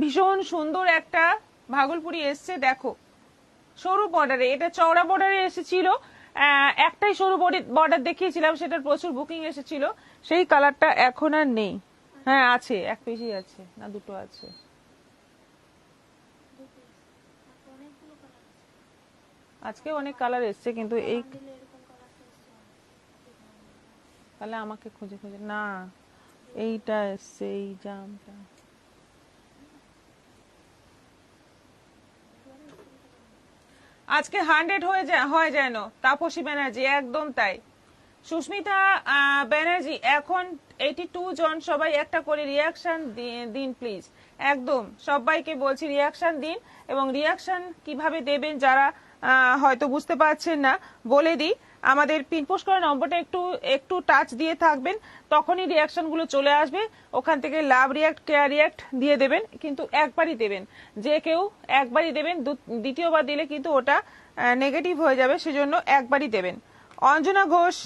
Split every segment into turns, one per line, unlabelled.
ভীষণ সুন্দর একটা ভাগলপুরি এসছে দেখো, সরু বর্ডারে, এটা চওড়া বর্ডারে এসেছিল, একটাই সরু বর্ডার দেখিয়েছিলাম, সেটার প্রচুর বুকিং এসেছিল, সেই কালারটা এখন আর নেই। হ্যাঁ আছে, এক পিসই আছে, না দুটো আছে। আজকে অনেক কালার এসছে কিন্তু এই তাহলে আমাকে খুঁজে খুঁজে না, এইটা এসছে, এই জামটা। আজকে 100 হয় যেন তাপসী ব্যানার্জি, একদম তাই। সুস্মিতা ব্যানার্জি, এখন 82 জন, সবাই একটা করে রিয়াকশন দিন প্লিজ। একদম সবাইকে বলছি রিয়াকশন দিন, এবং রিয়াকশন কিভাবে দেবেন যারা হয়তো বুঝতে পারছেন না বলে দিই, আমাদের পিনপোস্ট করা নম্বরটা একটু একটু টাচ দিয়ে থাকবেন, তখনই রিয়াকশন গুলো চলে আসবে, ওখান থেকে লাভ রিয়াক্ট, কেয়ার রিয়াক্ট দিয়ে দেবেন, কিন্তু একবারই দেবেন, যে কেউ একবারই দেবেন, দ্বিতীয়বার দিলে কিন্তু ওটা নেগেটিভ হয়ে যাবে, সেজন্য একবারই দেবেন। অঞ্জনা ঘোষ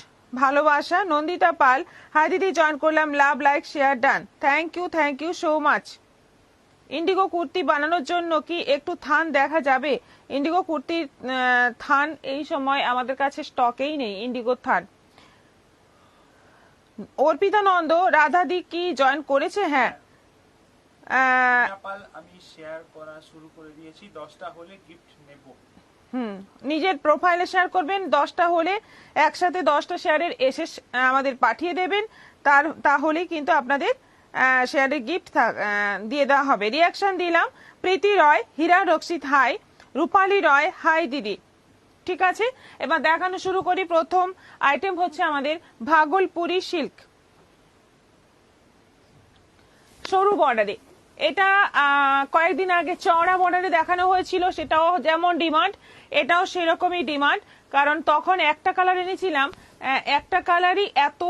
ভালোবাসা, নন্দিতা পাল, হাই দিদি জয়েন করলাম, love like share done, thank you so much. Indigo kurti বানানোর জন্য কি একটু থান দেখা যাবে? ইন্ডিগো কুর্তির থান এই সময় আমাদের কাছে স্টকেই নেই, ইন্ডিগো থান। অর্পিতা নন্দ, রাধাদি কি জয়েন করেছে? হ্যাঁ,
আমি শেয়ার করা শুরু করে দিয়েছি, 10টা হলে গিফট নেব।
নিজের প্রোফাইলে শেয়ার করবেন, 10টা হলে একসাথে 10টা শেয়ারের এসে আমাদের পাঠিয়ে দেবেন, তাহলেই কিন্তু আপনাদের শেয়ারের গিফট দিয়ে দেওয়া হবে। রিয়াকশন দিলাম, প্রীতি রয়, হীরা রক্ষিত হাই, রূপালী রয় হাই দিদি, ঠিক আছে। এবার দেখানো শুরু করি। প্রথম আইটেম হচ্ছে আমাদের ভাগলপুরি সিল্ক, সরু বর্ডারে। এটা কয়েকদিন আগে চওড়া বর্ডারে দেখানো হয়েছিল, সেটাও যেমন ডিমান্ড, এটাও সেরকমই ডিমান্ড, কারণ তখন একটা কালার এনেছিলাম, একটা কালারই এত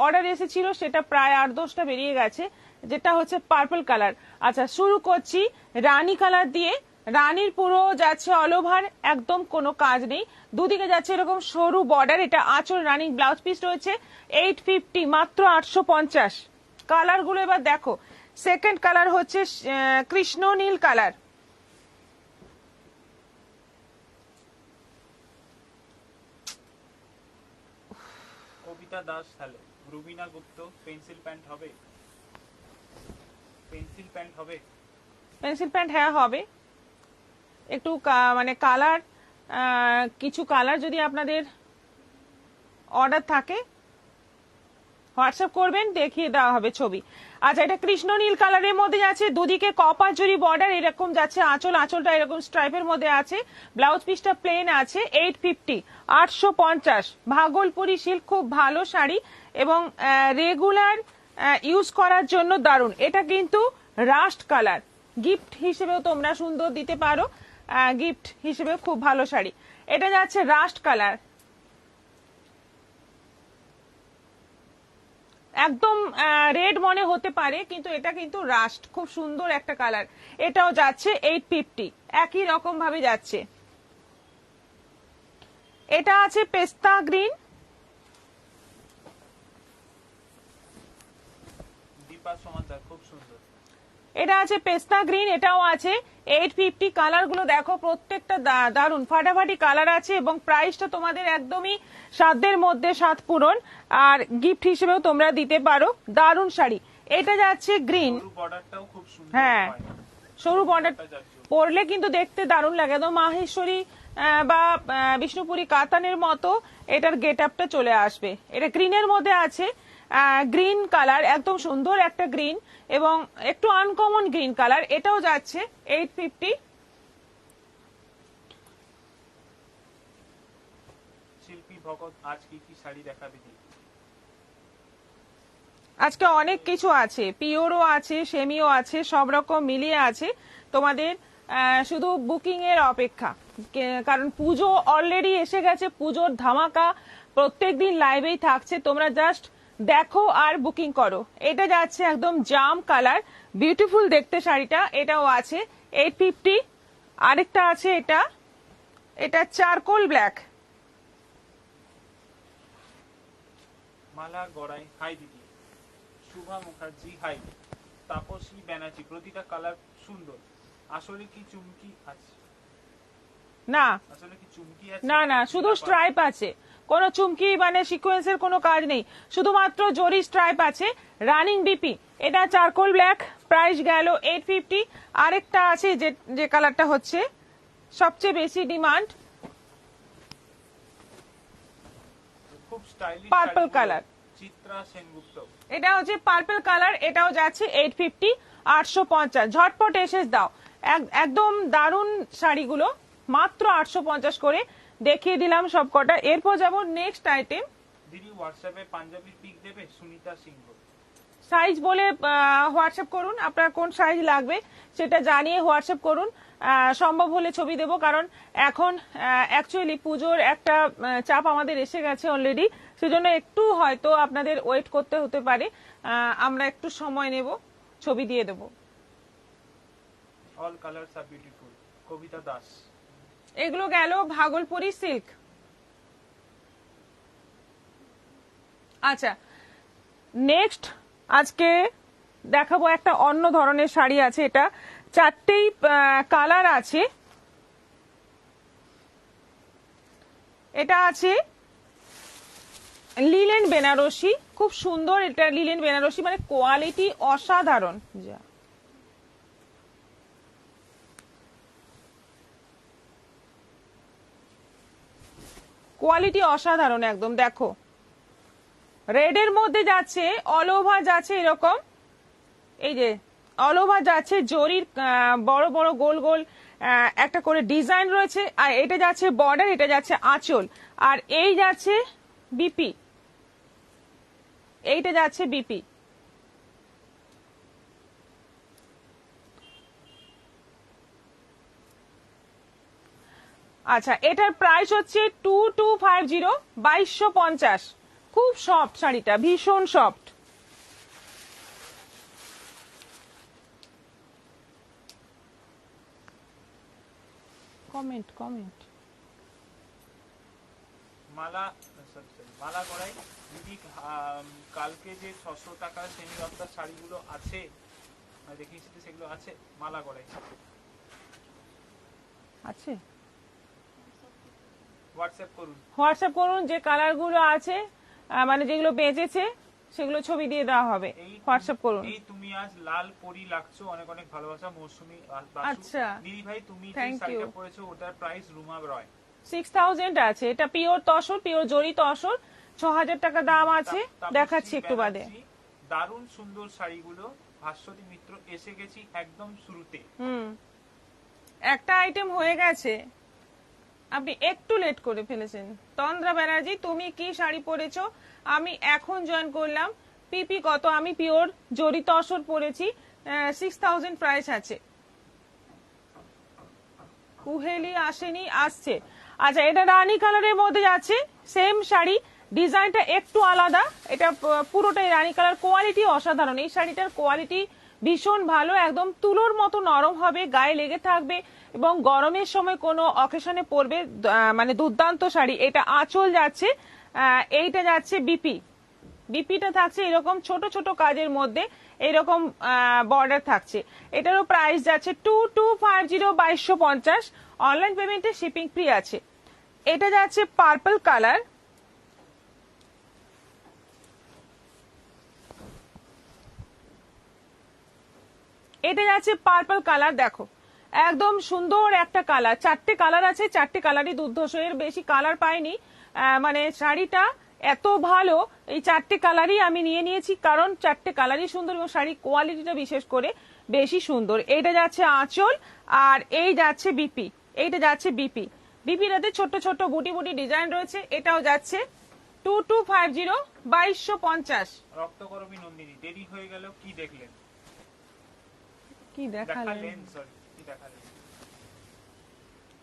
অর্ডার এসেছিল, সেটা প্রায় 8-10টা বেরিয়ে গেছে, যেটা হচ্ছে পার্পল কালার। আচ্ছা, শুরু করছি রানী কালার দিয়ে। রানীর পুরো যাচ্ছে অল ওভার, একদম কোনো কাজ নেই, দুদিকে যাচ্ছে এরকম সরু বর্ডার, এটা আঁচল, রানিং ব্লাউজ পিস রয়েছে, 850, মাত্র 850। কালার গুলো এবার দেখো, সেকেন্ড কালার হচ্ছে কৃষ্ণ নীল কালার,
কবিতা দাস, হ্যালো। রুবিনা গুপ্ত, পেন্সিল প্যান্ট হবে? পেন্সিল প্যান্ট হবে?
পেন্সিল প্যান্ট হ্যাঁ হবে, একটু মানে কালার, কিছু কালার যদি আপনাদের অর্ডার থাকে হোয়াটসঅ্যাপ করবেন, দেখিয়ে দেওয়া হবে ছবি। আচ্ছা, এটা কৃষ্ণ নীল কালারের মধ্যে যাচ্ছে, দুদিকে কপার জরি বর্ডার, এরকম যাচ্ছে আঁচল, আঁচলটা এরকম স্ট্রাইপের মধ্যে আছে, ব্লাউজ পিসটা প্লেন আছে, 850, 850। ভাগলপুরি সিল্ক, খুব ভালো শাড়ি এবং রেগুলার ইউজ করার জন্য দারুণ। এটা কিন্তু রাস্ট কালার, গিফট হিসেবেও তোমরা সুন্দর দিতে পারো, গিফট হিসেবেও খুব ভালো শাড়ি। এটা যাচ্ছে রাস্ট কালার, একদম রেড মনে হতে পারে, কিন্তু এটা কিন্তু রাস্ট, খুব সুন্দর একটা কালার। এটাও যাচ্ছে 850, একই রকম ভাবে যাচ্ছে। এটা আছে পেস্তা গ্রিন,
দীপা সমাদার, খুব সুন্দর।
এটা আছে পেস্তা গ্রিন, এটাও আছে 850। কালার গুলো দেখো, প্রত্যেকটা দারুন ফাটাফাটি কালার আছে, এবং প্রাইসটা তোমাদের একদমই সাধ্যের মধ্যে, সাত পূরণ, আর গিফট হিসেবেও তোমরা দিতে পারো, দারুন শাড়ি। এটা যাচ্ছে গ্রিন,
বর্ডারটাও খুব সুন্দর,
হ্যাঁ সরু বর্ডার পরলে কিন্তু দেখতে দারুণ লাগে, একদম মাহেশ্বরী বা বিষ্ণুপুরি কাতানের মতো এটার গেট আপটা চলে আসবে। এটা গ্রিনের মধ্যে আছে, গ্রিন কালার, একদম সুন্দর একটা গ্রিন, এবং একটু আনকমন গ্রিন কালার। এটাও যাচ্ছে 850।
শিল্পী ভগত, আজ কি কি শাড়ি দেখাবে?
আজকে অনেক কিছু আছে, পিওরও আছে, সেমিও আছে, সব রকম মিলিয়ে আছে, তোমাদের শুধু বুকিং এর অপেক্ষা, কারণ পুজো অলরেডি এসে গেছে, পুজোর ধামাকা প্রত্যেকদিন লাইভেই থাকছে, তোমরা জাস্ট দেখো আর বুকিং করো। এটা যাচ্ছে একদম জাম কালার, বিউটিফুল দেখতে শাড়িটা, এটাও আছে 850। আরেকটা আছে, এটা এটা চারকোল ব্ল্যাক।
মালা গড়াই, হাই দিদি। শুভা মুখার্জি, হাই। তাপসী ব্যানার্জি, প্রতিটা কালার সুন্দর, আসলে কি চুমকি আছে?
না
আসলে কি চুমকি আছে?
না না, শুধু স্ট্রাইপ আছে, কোনো চুমকি মানে সিকোয়েন্সের কোনো কাজ নেই, শুধুমাত্র জরি স্ট্রাইপ আছে। রানিং বিপি, এটা চারকোল ব্ল্যাক, প্রাইস গেল 850। আরেকটা আছে যে যে কালারটা হচ্ছে সবচেয়ে বেশি ডিমান্ড,
খুব stylish
Purple color।
Chitra Sengupta.
এটা হচ্ছে পার্পল কালার, এটাও যাচ্ছে 850, 850। ঝটপট এসে দাও, একদম দারুণ শাড়িগুলো, মাত্র 850 করে দেখিয়ে দিলাম সব কটা। এরপর যাব নেক্সট আইটেম।
দিদি হোয়াটসঅ্যাপে পাঞ্জাবির পিক দেবে? সুনিতা সিংহ।
সাইজ বলে হোয়াটসঅ্যাপ করুন, আপনার কোন সাইজ লাগবে সেটা জানিয়ে হোয়াটসঅ্যাপ করুন, সম্ভব হলে ছবি দেব। কারণ এখন অ্যাকচুয়ালি পুজোর একটা চাপ আমাদের এসে গেছে অলরেডি, সেজন্য একটু হয়তো আপনাদের ওয়েট করতে হতে পারে, আমরা একটু সময় নেব, ছবি দিয়ে দেব।
অল কালারস আর বিউটিফুল, কবিতা দাস।
এগুলো গেল ভাগলপুরি সিল্ক। আচ্ছা, নেক্সট আজকে দেখাবো একটা অন্য ধরনের শাড়ি আছে, এটা চারটেই কালার আছে। এটা আছে লিলেন বেনারসি, খুব সুন্দর, এটা লিলেন বেনারসি, মানে কোয়ালিটি অসাধারণ। যা কোয়ালিটি অসাধারণ একদম, দেখো রেড এর মধ্যে যাচ্ছে, অল ওভার যাচ্ছে এরকম, এই যে অল ওভার যাচ্ছে জরির বড় বড় গোল গোল একটা করে ডিজাইন রয়েছে, আর এটা যাচ্ছে বর্ডার, এটা যাচ্ছে আঁচল, আর এই যাচ্ছে বিপি, এইটা যাচ্ছে বিপি। আচ্ছা, এটার প্রাইস হচ্ছে 2250, 2250। খুব সফট শাড়িটা, ভীষণ সফট। কমেন্ট কমেন্ট
মালা, মালা গড়াই দিদি, কালকে যে 600 টাকা সেমি দপ্তর শাড়িগুলো আছে দেখিয়েছি, সেগুলো আছে মালা গড়াই?
আছে,
হোয়াটসঅ্যাপ করুন।
হোয়াটসঅ্যাপ করুন, যে কালারগুলো আছে মানে যেগুলো বেঁচেছে সেগুলো ছবি দিয়ে দেওয়া হবে, হোয়াটসঅ্যাপ করুন।
এই তুমি আজ লাল পরি লাগছো, অনেক অনেক ভালোবাসা, মৌসুমী বাসু।
আচ্ছা,
দিদি ভাই তুমি যে
Thank
শাড়িটা
you।
পরেছো ওটার প্রাইস রুমা রয়।
6000 আছে, এটা পিওর তসর, পিওর জরি তসর, 6000 টাকা দাম আছে, দেখাচ্ছি একটু বাদে।
দারুণ সুন্দর শাড়িগুলো, ভাস্বতী মিত্র এসে গেছি একদম শুরুতে।
একটা আইটেম হয়ে গেছে, আপনি একটু লেট করে ফেলেছেন। তন্দ্রা ব্যানার্জি, তুমি কি শাড়ি পরেছো? আমি এখন জয়েন করলাম। পিপি কত? আমি পিওর জরি তসর পরেছি, 6000 প্রাইস আছে। কুহেলি আসেনি, আসছে। আচ্ছা, এটা রানী কালারের মধ্যে যাচ্ছে, সেম শাড়ি, ডিজাইনটা একটু আলাদা, এটা পুরোটাই রানী কালার, কোয়ালিটি অসাধারণ। এই শাড়িটার কোয়ালিটি ভীষণ ভালো, একদম তুলোর মতো নরম হবে, গায়ে লেগে থাকবে, এবং গরমের সময় কোনো অকেশনে পরবে, মানে দুর্দান্ত শাড়ি। এটা আঁচল যাচ্ছে, এইটা যাচ্ছে বিপি, বিপিটা থাকছে এরকম ছোট ছোট কাজের মধ্যে, এরকম বর্ডার থাকছে। এটারও প্রাইস যাচ্ছে 2250, 2250। অনলাইন পেমেন্টে শিপিং ফ্রি আছে। এটা যাচ্ছে পার্পল কালার, এটা যাচ্ছে পার্পল কালার, দেখো একদম সুন্দর একটা কালার, চারটে কালার আছে, চারটে কালারই দুর্ধর্ষ, এর বেশি কালার পাইনি। মানে শাড়িটা এত ভালো, এই চারটে কালারই আমি নিয়ে নিয়েছি, কারণ চারটে কালারই সুন্দর এবং শাড়ির কোয়ালিটিটা বিশেষ করে বেশি সুন্দর। এইটা যাচ্ছে আঁচল, আর এই যাচ্ছে বিপি, এইটা যাচ্ছে বিপি। বিপিটাতে ছোট্ট ছোট্ট বুটি বুটি ডিজাইন রয়েছে। এটাও যাচ্ছে 2250, 2250।
রক্তকরবী নন্দিনী, দেরি হয়ে গেল, কি দেখলেন?
কি দেখালেন?
সরি, কি দেখালেন?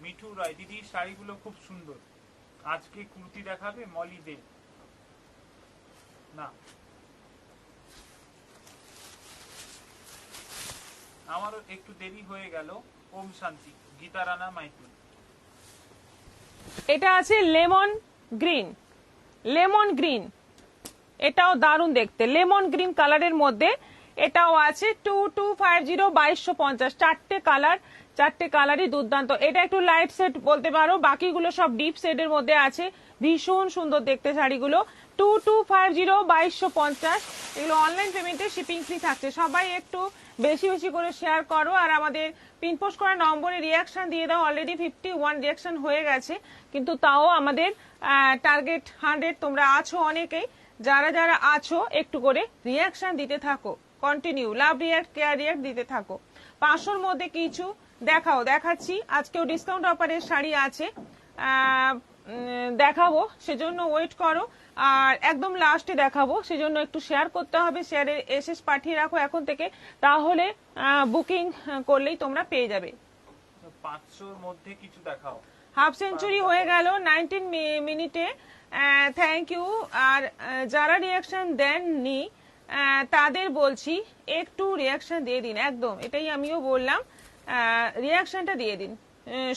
মিঠু রায়, দিদি শাড়িগুলো খুব সুন্দর, আজকে কুর্তি দেখাবে? মলি দে না, আমারও একটু দেরি হয়ে গেল। ওম শান্তি, গীতা রানা মাইতি।
এটা আছে লেমন গ্রিন, লেমন গ্রিন, এটাও দারুণ দেখতে, লেমন গ্রিন কালারের মধ্যে। এটাও আছে 2250 2250, চারটে কালারই দুর্দান্ত। এটা একটু লাইট সেট বলতে পারো, বাকিগুলো সব ডিপ সেটের মধ্যে আছে। ভীষণ সুন্দর দেখতে শাড়িগুলো। 2250 2250, এগুলো অনলাইন পেমেন্টে শিপিং ফ্রি থাকছে। সবাই একটু বেশি বেশি করে শেয়ার করো আর আমাদের পিনপোস্ট করা নম্বরে রিয়াকশন দিয়ে দাও। অলরেডি 51 রিয়াকশন হয়ে গেছে, কিন্তু তাও আমাদের টার্গেট 100। তোমরা আছো অনেকেই, যারা যারা আছো একটু করে রিয়াকশন দিতে থাকো, continue love react care react দিতে থাকো। 500-র মধ্যে কিছু দেখাচ্ছি। আজকেও ডিসকাউন্ট অফারের শাড়ি আছে, দেখাবো, সেজন্য ওয়েট করো। আর একদম লাস্টে দেখাবো, সেজন্য একটু শেয়ার করতে হবে। শেয়ারে এসএস পাঠিয়ে রাখো এখন থেকে, তাহলে বুকিং করলেই তোমরা পেয়ে যাবে।
500-র মধ্যে কিছু দেখাও।
হাফ সেঞ্চুরি হয়ে গেল 19 মিনিটে। Thank you. আর যারা রিয়াকশন দেননি তাদের বলছি একটু রিয়াকশন দিয়ে দিন, একদম এটাই আমিও বললাম, রিয়াকশনটা দিয়ে দিন।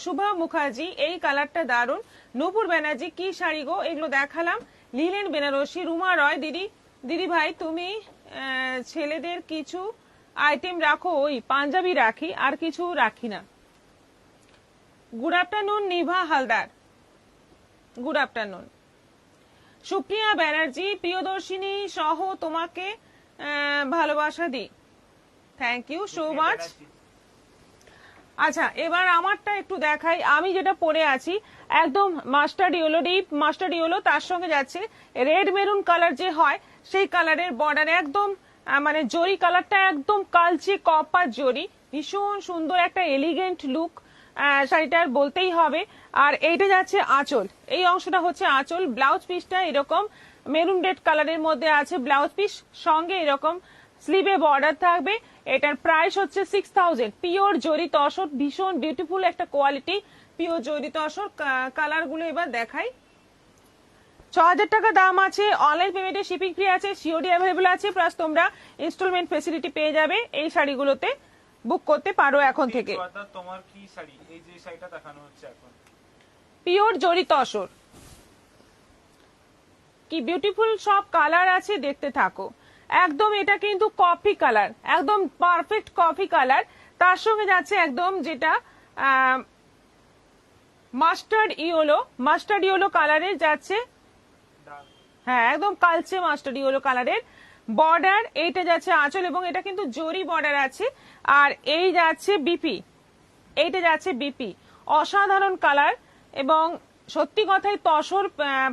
শুভা মুখার্জি, এই কালারটা দারুন। নূপুর ব্যানার্জি, কি শাড়ি গো, এগুলো দেখালাম। লিলেন বেনারসি, রুমা রয়, দিদি ভাই তুমি ছেলেদের কিছু আইটেম রাখো, ওই পাঞ্জাবি রাখি, আর কিছু রাখি না। Good afternoon Nibha Haldar, good afternoon. Supriya Banerjee, Priyadarshini সহ তোমাকে ভালোবাসা দিই। Thank you so much. আচ্ছা, এবার আমারটা একটু দেখাই। আমি যেটা পরে আছি একদম mustard yellow, deep mustard yellow, তার সঙ্গে যাচ্ছে রেড মেরুন কালার যে হয় সেই কালারের বর্ডার, একদম মানে জরি কালারটা একদম কালচে কপার জরি। ভীষণ সুন্দর একটা এলিগেন্ট লুক শাড়িটার বলতেই হবে। আর এইটা যাচ্ছে আঁচল, এই অংশটা হচ্ছে আঁচল। ব্লাউজ পিসটা এরকম মেরুন রেড কালারের মধ্যে আছে ব্লাউজ পিস, সঙ্গে এরকম স্লিভে বর্ডার থাকবে। এটার প্রাইস হচ্ছে 6000। পিওর জরি তসর, ভীষণ বিউটিফুল একটা কোয়ালিটি, পিওর জরি তসর। কালার গুলো এবার দেখাই। 6000 টাকা দাম আছে, অনলাইন পেমেন্টে শিপিং ফ্রি আছে, সিওডি অ্যাভেলেবল আছে, প্লাস তোমরা ইনস্টলমেন্ট ফেসিলিটি পেয়ে যাবে। এই শাড়িগুলোতে বুক করতে পারো এখন থেকে।
তোমার কি শাড়ি, এই যে শাড়িটা দেখানো হচ্ছে এখন,
পিওর জরি তসর, কি বিউটিফুল সব কালার আছে, দেখতে থাকো। একদম এটা কিন্তু কফি কালার, একদম পারফেক্ট কফি কালার। তার সঙ্গে যাচ্ছে একদম যেটা মাস্টার্ড ইয়েলো কালারের যাচ্ছে, হ্যাঁ একদম কালচে মাস্টার্ড ইয়েলো কালারের বর্ডার। এইটা যাচ্ছে আঁচল, এবং এটা কিন্তু জরি বর্ডার আছে। আর এই যাচ্ছে বিপি, এইটা যাচ্ছে বিপি। অসাধারণ কালার, এবং সত্যি কথাই তসর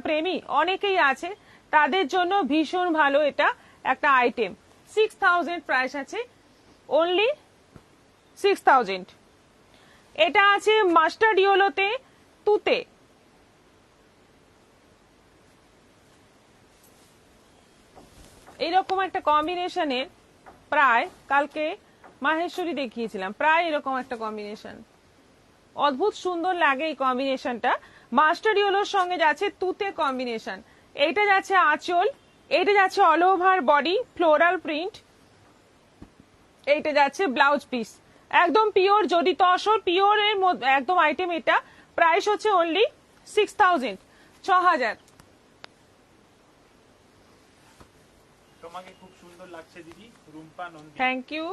প্রেমী অনেকেই আছে, তাদের জন্য ভীষণ ভালো এটা একটা আইটেম। 6000 প্রাইস আছে, অনলি 6000। এটা আছে মাস্টার্ড ইয়েলোতে তুতে, এইরকম একটা কম্বিনেশনের, প্রায় কালকে মাহেশ্বরী দেখিয়েছিলাম, প্রায় এরকম একটা কম্বিনেশন। অদ্ভুত সুন্দর লাগে এই কম্বিনেশনটা। মাস্টার্ড ইয়েলোর সঙ্গে যাচ্ছে তুতে কম্বিনেশন। এইটা যাচ্ছে আঁচল, এইটা যাচ্ছে all over body floral print, এইটা যাচ্ছে ব্লাউজ পিস, একদম পিওর জরি তসর, পিওর এর মধ্যে একদম আইটেম। এটা প্রাইস হচ্ছে অনলি 6000, 6000।
তোমাকে খুব সুন্দর লাগছে দিদি। Rumpa Nandi,
thank you.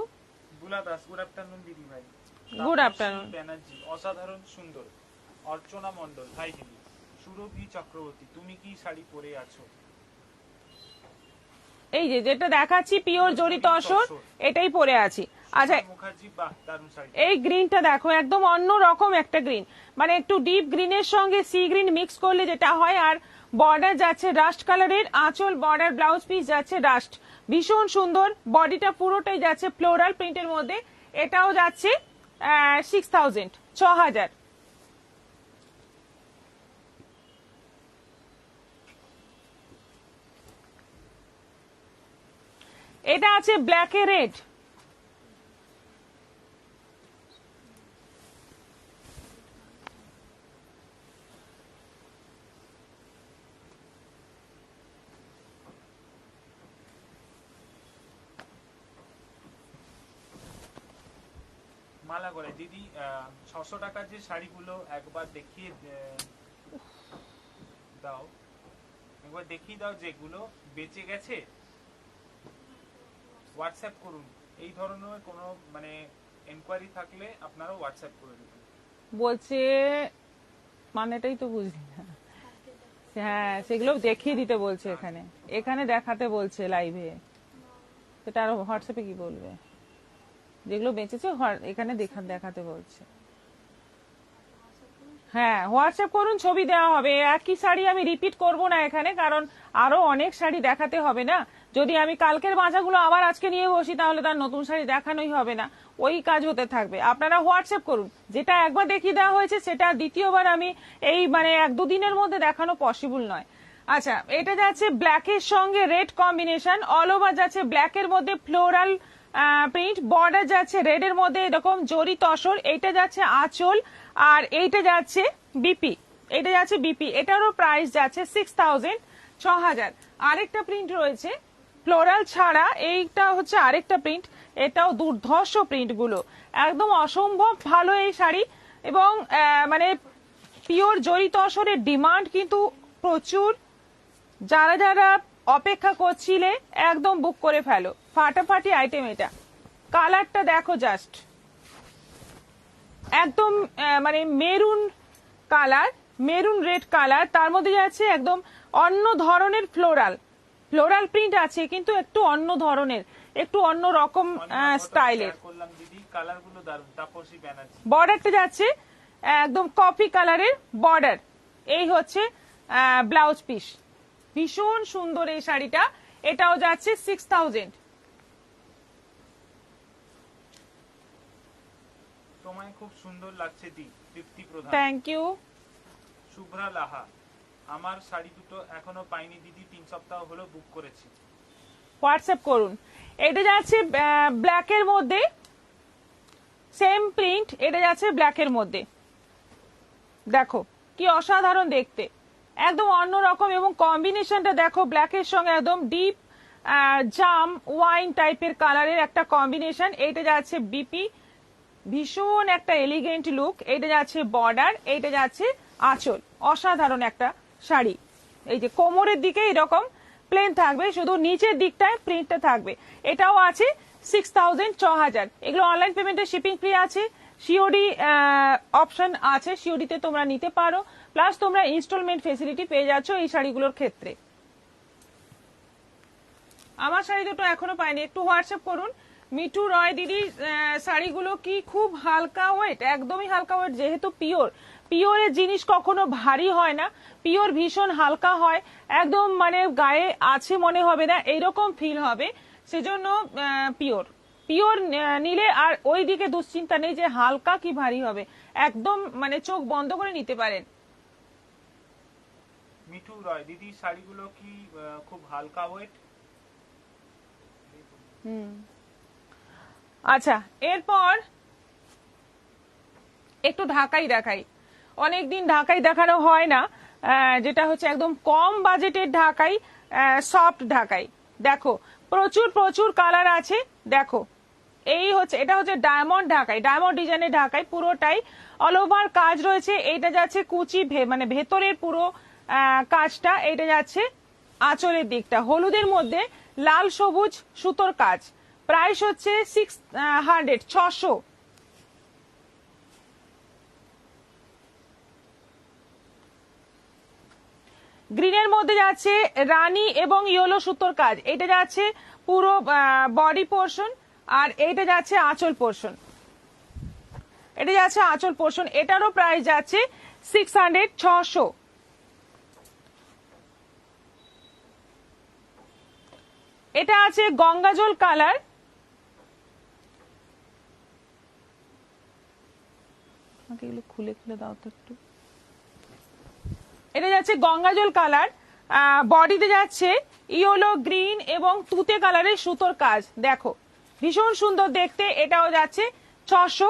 Bula Das, good afternoon দিদি ভাই।
Good afternoon.
ব্যানার্জি, অসাধারণ সুন্দর। অর্চনা মন্ডল, হাই দিদি। সুরভি চক্রবর্তী, তুমি কি শাড়ি পরে আছো?
এই যে যেটা দেখাচ্ছি পিওর জরি তসর, এটাই পরে আছি। আচ্ছা,
মুখার্জি, বাহ দারুণ শাড়ি।
এই গ্রিনটা দেখো, একদম অন্য রকম একটা গ্রিন, মানে একটু ডিপ গ্রিনের সঙ্গে সি গ্রিন মিক্স করলে যেটা হয়। আর বর্ডার যাচ্ছে রাস্ট কালারের, আঁচল বর্ডার, ব্লাউজ পিস যাচ্ছে রাস্ট। ভীষণ সুন্দর, বডিটা পুরোটাই যাচ্ছে ফ্লোরাল প্রিন্টের মধ্যে। এটাও যাচ্ছে 6000, 6000। এটা আছে ব্ল্যাক এ রেড,
মালা করে দিদি। 600 টাকার যে শাড়িগুলো একবার দেখিয়ে দাও, একবার দেখিয়ে দাও যেগুলো বেঁচে গেছে। হোয়াটসঅ্যাপ করুন। এই ধরনের কোনো মানে এনকোয়ারি থাকলে আপনারা হোয়াটসঅ্যাপ করে দেবেন।
বলছে মানেটাই তো বুঝলি না। হ্যাঁ, সেগুলো দেখিয়ে দিতে বলছে, এখানে এখানে দেখাতে বলছে লাইভে। সেটা আর হোয়াটসঅ্যাপে কি বলবে? যেগুলো বেঁচেছে এখানে দেখাতে বলছে। হ্যাঁ, হোয়াটসঅ্যাপ করুন, ছবি দেওয়া হবে। একই শাড়ি আমি রিপিট করব না এখানে, কারণ আরো অনেক শাড়ি দেখাতে হবে না। যদি আমি কালকের বাঁচাগুলো আবার আজকে নিয়ে বসি তাহলে তার নতুন শাড়ি দেখানোই হবে না, ওই কাজ হতে থাকবে। আপনারা হোয়াটসঅ্যাপ করুন। যেটা একবার দেখিয়ে দেওয়া হয়েছে সেটা দ্বিতীয়বার আমি এই মানে 1-2 দিনের মধ্যে দেখানো পসিবল নয়। আচ্ছা, এটা যাচ্ছে ব্ল্যাকের সঙ্গে রেড কম্বিনেশন, অল ওভার যাচ্ছে ব্ল্যাকের মধ্যে ফ্লোরাল প্রিন্ট, বর্ডার যাচ্ছে রেড এর মধ্যে এরকম জরি তসর, এইটা যাচ্ছে আঁচল, আর এইটা যাচ্ছে বিপি, এটা যাচ্ছে বিপি। এটারও প্রাইস যাচ্ছে 6000, 6000। আরেকটা প্রিন্ট রয়েছে ফ্লোরাল ছাড়া, এইটা হচ্ছে আরেকটা প্রিন্ট, এটাও দুর্ধর্ষ প্রিন্ট গুলো, একদম অসম্ভব ভালো এই শাড়ি। এবং মানে পিওর জরি তসরের ডিমান্ড কিন্তু প্রচুর। যারা যারা অপেক্ষা করছিলে একদম বুক করে ফেলো, ফাটাফাটি আইটেম এটা। কালারটা দেখো জাস্ট, একদম মানে maroon colour, maroon red colour, তার মধ্যে যাচ্ছে একদম অন্য ধরনের ফ্লোরাল প্রিন্ট আছে, কিন্তু একটু অন্য ধরনের, একটু অন্য রকম স্টাইলের।
করলাম দিদি, কালারগুলো দারুণ। তাপসী ব্যানার্জি,
বর্ডারটা যাচ্ছে একদম কফি কালারের বর্ডার, এই হচ্ছে ব্লাউজ পিস। ভীষণ সুন্দর এই শাড়িটা, এটাও যাচ্ছে 6000।
তোমায় খুব সুন্দর লাগছে দি। তৃপ্তি প্রধান,
থ্যাংক ইউ।
শুভ্রা লাহা, আমার শাড়ি দুটো এখনো পাইনি দিদি, 3 সপ্তাহ হলো বুক করেছি।
হোয়াটসঅ্যাপ করুন। এটা যাচ্ছে ব্ল্যাকের মধ্যে, সেম প্রিন্ট, এটা যাচ্ছে ব্ল্যাকের মধ্যে। দেখো কি অসাধারণ দেখতে, একদম অন্যরকম। এবং কম্বিনেশনটা দেখো, ব্ল্যাকের সঙ্গে একদম ডিপ জাম ওয়াইন টাইপের কালারের একটা কম্বিনেশন। এইটা যাচ্ছে বিপি, ভীষণ একটা এলিগেন্ট লুক। এইটা যাচ্ছে বর্ডার, এইটা যাচ্ছে আঁচল। অসাধারণ একটা শাড়ি। এই যে কোমরের দিকে এরকম প্লেন থাকবে, শুধু নিচের দিকটায় প্রিন্টটা থাকবে। এটাও আছে 6000, 6000। এগুলো অনলাইন পেমেন্টে শিপিং ফ্রি আছে, সিওডি অপশন আছে, সিওডিতে তোমরা নিতে পারো, প্লাস তোমরা ইনস্টলমেন্ট ফেসিলিটি পেয়ে যাচ্ছ এই শাড়িগুলোর ক্ষেত্রে। আমার শাড়ি দুটো এখনো পাইনি, একটু হোয়াটসঅ্যাপ করুন। মিঠু রয় দিদি, শাড়িগুলো কি খুব হালকা ওয়েট? একদমই হালকা ওয়েট, যেহেতু পিওরের জিনিস কখনো ভারী হয় না, পিওর ভীষণ হালকা হয়, একদম মানে গায়ে আছে মনে হবে না, এইরকম ফিল হবে। সেজন্য পিওর নিলে আর ওই দিকে দুশ্চিন্তা নেই যে হালকা কি ভারী হবে, একদম মানে চোখ বন্ধ করে নিতে পারেন।
মিঠু রয় দিদি, শাড়িগুলো কি খুব হালকা ওয়েট?
আচ্ছা, এরপর একটু ঢাকাই দেখাই। অনেকদিন ঢাকাই দেখানো হয় না, যেটা হচ্ছে একদম কম বাজেটের ঢাকাই, সফট ঢাকাই। দেখো প্রচুর প্রচুর কালার আছে। দেখো এই হচ্ছে, এটা হচ্ছে ডায়মন্ড ঢাকাই, ডায়মন্ড ডিজাইনের ঢাকাই, পুরোটাই অল ওভার কাজ রয়েছে। এইটা যাচ্ছে কুচি মানে ভেতরের পুরো কাজটা, এইটা যাচ্ছে আঁচলের দিকটা হলুদের মধ্যে লাল সবুজ সুতোর কাজ। প্রাইস হচ্ছে 600, 600। গ্রিনের মধ্যে যাচ্ছে রানী এবং ইয়েলো সুতোর কাজ, এটা যাচ্ছে পুরো বডি পোর্শন, আর এইটা যাচ্ছে আঁচল পোর্শন, এটা যাচ্ছে আঁচল পোর্শন। এটারও প্রাইস যাচ্ছে 600, 600। এটা আছে গঙ্গাজল কালার, আমাকে এগুলো খুলে খুলে দাও তো একটু। এটা যাচ্ছে গঙ্গাজল কালার, বডিতে যাচ্ছে ইয়েলো গ্রিন এবং তুতে কালারের সুতোর কাজ। দেখো ভীষণ সুন্দর দেখতে, এটাও যাচ্ছে 600।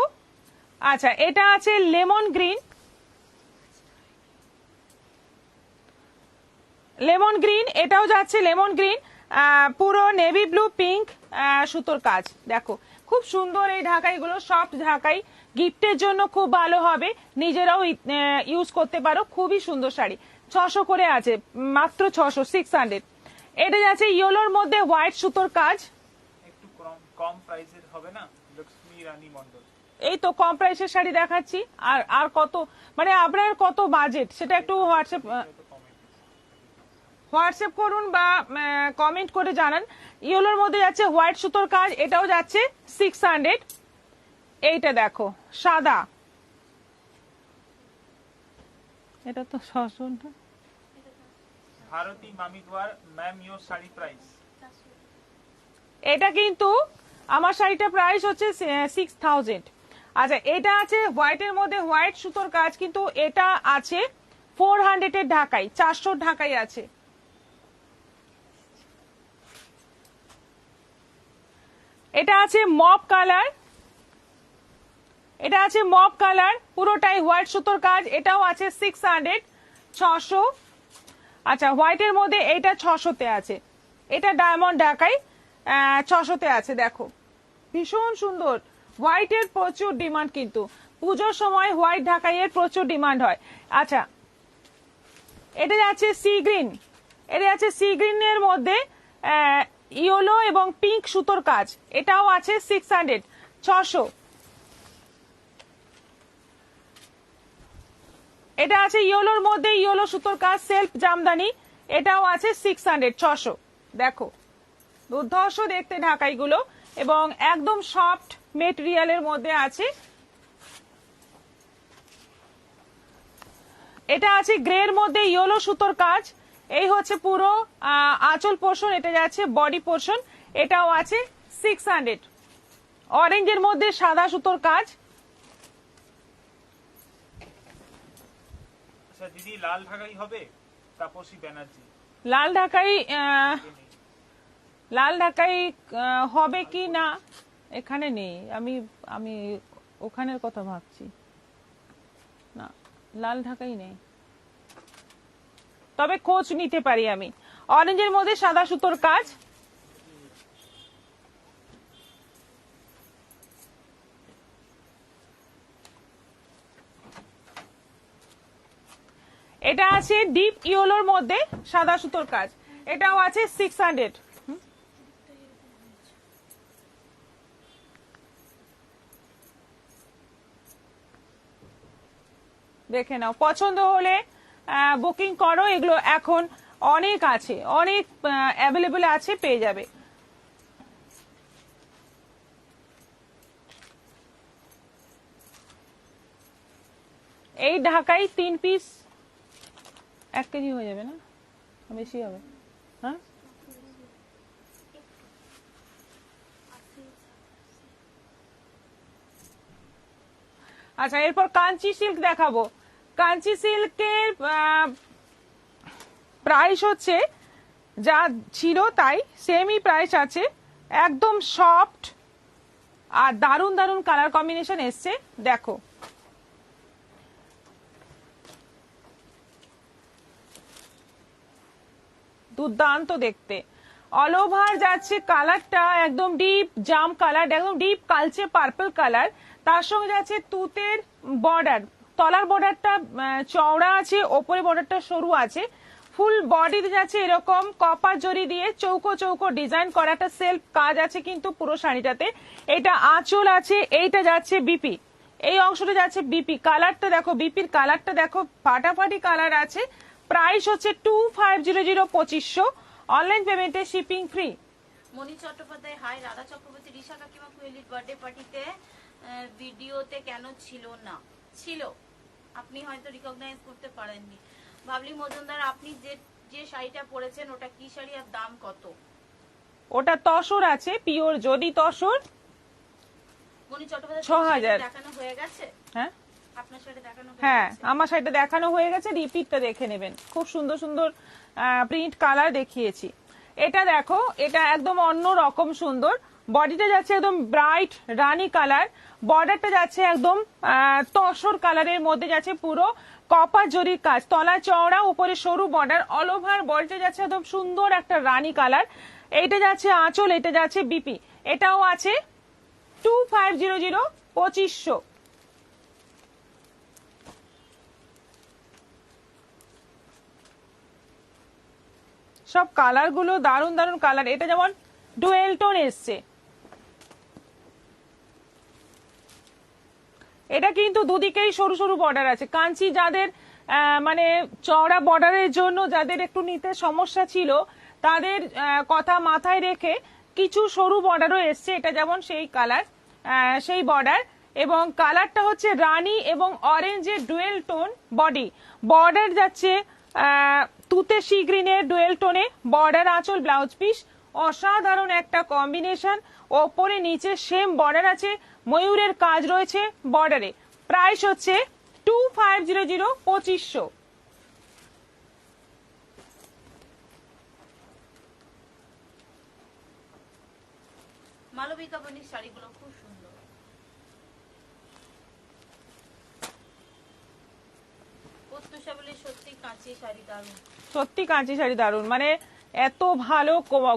আচ্ছা, এটা আছে লেমন গ্রিন, লেমন গ্রিন, এটাও যাচ্ছে লেমন গ্রিন, পুরো নেভি ব্লু পিঙ্ক সুতোর কাজ। দেখো খুব সুন্দর এই ঢাকাইগুলো, সফট ঢাকাই, গিফটের জন্য খুব ভালো হবে, নিজেরাও ইউজ করতে পারো। খুবই সুন্দর শাড়ি, 600 করে আছে, মাত্র 600, 600। এটা যাচ্ছে ইয়েলোর মধ্যে হোয়াইট সুতোর কাজ।
একটু কম প্রাইসের হবে না? লক্ষ্মী রানী মন্ডল।
এই তো কম প্রাইসের শাড়ি দেখাচ্ছি। আর আর কত, মানে আপনার কত বাজেট সেটা একটু হোয়াটসঅ্যাপ করুন বা কমেন্ট করে জানান। ইয়েলোর মধ্যে যাচ্ছে হোয়াইট সুতোর কাজ, এটাও যাচ্ছে 600। এইটা দেখো সাদা, এটা তো সসনটা।
Bharati Mamidwar ma'am your sari price.
এটা কিন্তু আমার শাড়িটা প্রাইস হচ্ছে 6000। আচ্ছা, এটা আছে হোয়াইটের মধ্যে হোয়াইট সুতোর কাজ, কিন্তু এটা আছে 400 এর ঢাকাই, 400 ঢাকাই আছে। এটা আছে মপ কালার, এটা আছে মপ কালার, পুরোটাই হোয়াইট সুতোর কাজ, এটাও আছে 600, 600। আচ্ছা, হোয়াইটের মধ্যে এটা 600-তে আছে, এটা ডায়মন্ড ঢাকাই 600-তে আছে। দেখো ভীষণ সুন্দর, হোয়াইটের প্রচুর ডিমান্ড, কিন্তু পুজোর সময় হোয়াইট ঢাকাইয়ের প্রচুর ডিমান্ড হয়। আচ্ছা, এটা যাচ্ছে সি গ্রিন, এটা যাচ্ছে সি গ্রিনের মধ্যে ইয়েলো এবং পিঙ্ক সুতোর কাজ, এটাও আছে 600, 600। এটা আছে ইয়েলোর মধ্যে ইয়েলো সুতোর কাজ সেলফ জামদানি, এটাও আছে 600, 600। দেখো দুর্ধর্ষ দেখতে ঢাকাইগুলো, এবং একদম সফট মেটেরিয়ালের মধ্যে আছে। এটা আছে গ্রের মধ্যে ইয়েলো সুতোর কাজ, এই হচ্ছে পুরো আঁচল পোর্শন, এটা যাচ্ছে বডি পোর্শন, এটাও আছে 600। অরেঞ্জের মধ্যে সাদা সুতোর কাজ।
আচ্ছা দিদি, লাল ঢাকাই হবে? তাপসী ব্যানার্জি।
লাল ঢাকাই, লাল ঢাকাই হবে কি না এখানে নেই, আমি আমি ওখানের কথা ভাবছি না, লাল ঢাকাই নেই, তবে খোঁজ নিতে পারি আমি। অরেঞ্জের মধ্যে সাদা সুতোর কাজ, এটা আছে ডিপ ইয়েলোর মধ্যে সাদা সুতোর কাজ, এটাও আছে 600। দেখে নাও, পছন্দ হলে বুকিং করো, এগুলো এখন অনেক আছে, অনেক অ্যাভেলেবল আছে, পেয়ে যাবে। এই ঢাকাই 3 পিস 1 কেজি হয়ে যাবে না, বেশি হবে? হ্যাঁ, আচ্ছা, এরপর কাঞ্চি সিল্ক দেখাবো। কাঞ্চি সিল্কের প্রাইস হচ্ছে যা ছিল তাই সেমই প্রাইস আছে, একদম সফট আর দারুন দারুন কালার কম্বিনেশন এসছে। দেখো দুর্দান্ত দেখতে, অল ওভার যাচ্ছে কালারটা একদম ডিপ জাম কালার, একদম ডিপ কালচে পার্পল কালার, তার সঙ্গে যাচ্ছে তুতের বর্ডার, তলার বর্ডারটা চওড়া আছে, ওপরে বর্ডারটা সরু আছে, ফুল বডিতে যাচ্ছে এরকম কপার জরি দিয়ে চৌকো চৌকো ডিজাইন করা একটা সেলফ কাজ আছে কিন্তু পুরো শাড়িটাতে। এটা আঁচল আছে, এইটা যাচ্ছে বিপি, এই অংশটা যাচ্ছে বিপি, কালারটা দেখো, বিপির কালারটা দেখো, ফাটাফাটি কালার আছে। প্রাইস হচ্ছে 2500, 2500, অনলাইন পেমেন্টে শিপিং ফ্রি।
মনি চট্টোপাধ্যায়, হাই রাধা চক্রবর্তী, রিশা কাকিমা কুয়েলির বার্থডে পার্টিতে ভিডিওতে কেন ছিল না? ছিল, আপনি হয়তো রিকগনাইজ করতে পারেননি। বাবলি মজুমদার, আপনি যে যে শাড়িটা পরেছেন ওটা কি শাড়ি আর দাম কত?
ওটা তসর আছে, পিওর যদি তসর।
মনি চট্টোপাধ্যায়,
6000
দেখানো হয়ে গেছে?
হ্যাঁ,
আপনার শাড়ি দেখানো হয়ে
হ্যাঁ,
গেছে?
আমার শাড়িটা দেখানো হয়ে গেছে, রিপিটটা দেখে নেবেন, খুব সুন্দর সুন্দর প্রিন্ট কালার দেখিয়েছি। এটা দেখো, এটা একদম অন্য রকম সুন্দর, বডিটা যাচ্ছে একদম ব্রাইট রানী কালার, বর্ডারটা যাচ্ছে একদম তসর কালারের মধ্যে যাচ্ছে পুরো কপার জরির কাজ, তলা চওড়া, উপরে সরু বর্ডার, অল ওভার বডিটা যাচ্ছে একদম সুন্দর একটা রানী কালার। এইটা যাচ্ছে আঁচল, এটা যাচ্ছে বিপি, এটাও আছে 2500, 2500। সব কালার গুলো দারুন দারুন কালার, এটা যেমন ডুয়েল টোন এসছে, এটা কিন্তু দুদিকেই সরু সরু বর্ডার আছে। কাঞ্চি যাদের মানে চওড়া বর্ডারের জন্য যাদের একটু নিতে সমস্যা ছিল তাদের কথা মাথায় রেখে কিছু সরু বর্ডারও এসছে। এটা যেমন সেই কালার, সেই বর্ডার, এবং কালারটা হচ্ছে রানী এবং অরেঞ্জের ডুয়েল টোন বডি। বর্ডার যাচ্ছে তুতে সি গ্রিনের ডুয়েল টোনে, বর্ডার আঁচল ব্লাউজ পিস, অসাধারণ একটা কম্বিনেশন। ওপরে নিচে সেম বর্ডার আছে, ময়ূরের কাজ রয়েছে বর্ডারে। প্রাইস হচ্ছে 2500, 2500।
মালবিকা বনির শাড়িগুলো খুব সুন্দর। প্রত্যুষা বলে সত্যি কাঁচি শাড়ি দারুণ।
সত্যি কাঁচি শাড়ি দারুণ, মানে এত ভালো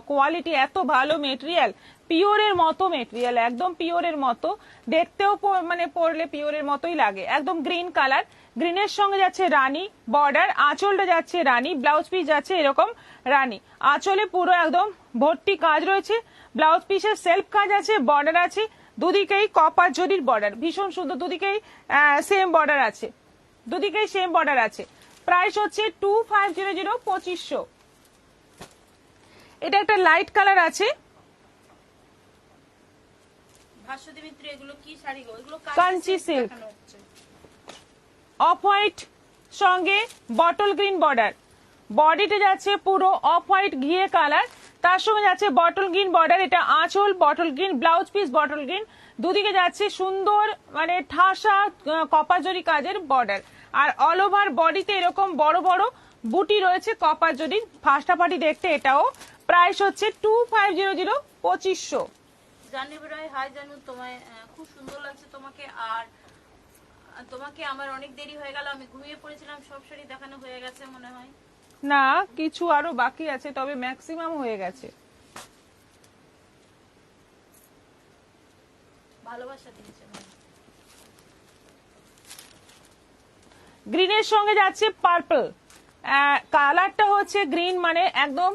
কোয়ালিটি, এত ভালো মেটেরিয়াল, পিওরের মতো মেটেরিয়াল, একদম পিওরের মতো দেখতেও, মানে পরলে পিওরের মতোই লাগে। একদম গ্রিন কালার, গ্রিনের সঙ্গে যাচ্ছে রানী বর্ডার, আঁচলটা যাচ্ছে রানী, ব্লাউজ পিস যাচ্ছে এরকম রানী। আঁচলে পুরো একদম ভর্তি কাজ রয়েছে, ব্লাউজ পিসের সেলফ কাজ আছে, বর্ডার আছে, দুদিকেই কপার জরির বর্ডার, ভীষণ সুন্দর। দুদিকেই সেম বর্ডার আছে, দুদিকেই সেম বর্ডার আছে। প্রাইস হচ্ছে 2500, 2500। এটা একটা লাইট কালার আছে,
ভাস্বতী মিত্র এগুলো কি শাড়ি গো? এগুলো
কাঞ্চি সিল্ক, অফ হোয়াইট সঙ্গে বটল গ্রিন বর্ডার, বডিতে যাচ্ছে পুরো অফ হোয়াইট ঘিয়ে কালার, তার সঙ্গে যাচ্ছে বটল গ্রিন বর্ডার। এটা আঁচল bottle green, blouse piece bottle green, দুদিকে যাচ্ছে সুন্দর মানে ঠাসা কপার জরি কাজের বর্ডার। আর অল ওভার বডিতে এরকম বড় বড় বুটি রয়েছে কপার জরির, ফাটাফাটি দেখতে এটাও। প্রাইস হচ্ছে 2500, 2500।
জাহ্নবী রায়, হাই জানু, তোমায় খুব সুন্দর লাগছে তোমাকে। আর তোমাকে আমার অনেক দেরি হয়ে গেল, আমি ঘুমিয়ে পড়েছিলাম, সব শাড়ি দেখানো হয়ে গেছে মনে হয়।
না, কিছু আরো বাকি আছে, তবে ম্যাক্সিমাম হয়ে গেছে।
ভালোবাসা দিয়েছে।
গ্রিনের সঙ্গে যাচ্ছে পার্পল, কালারটা হচ্ছে গ্রিন, মানে একদম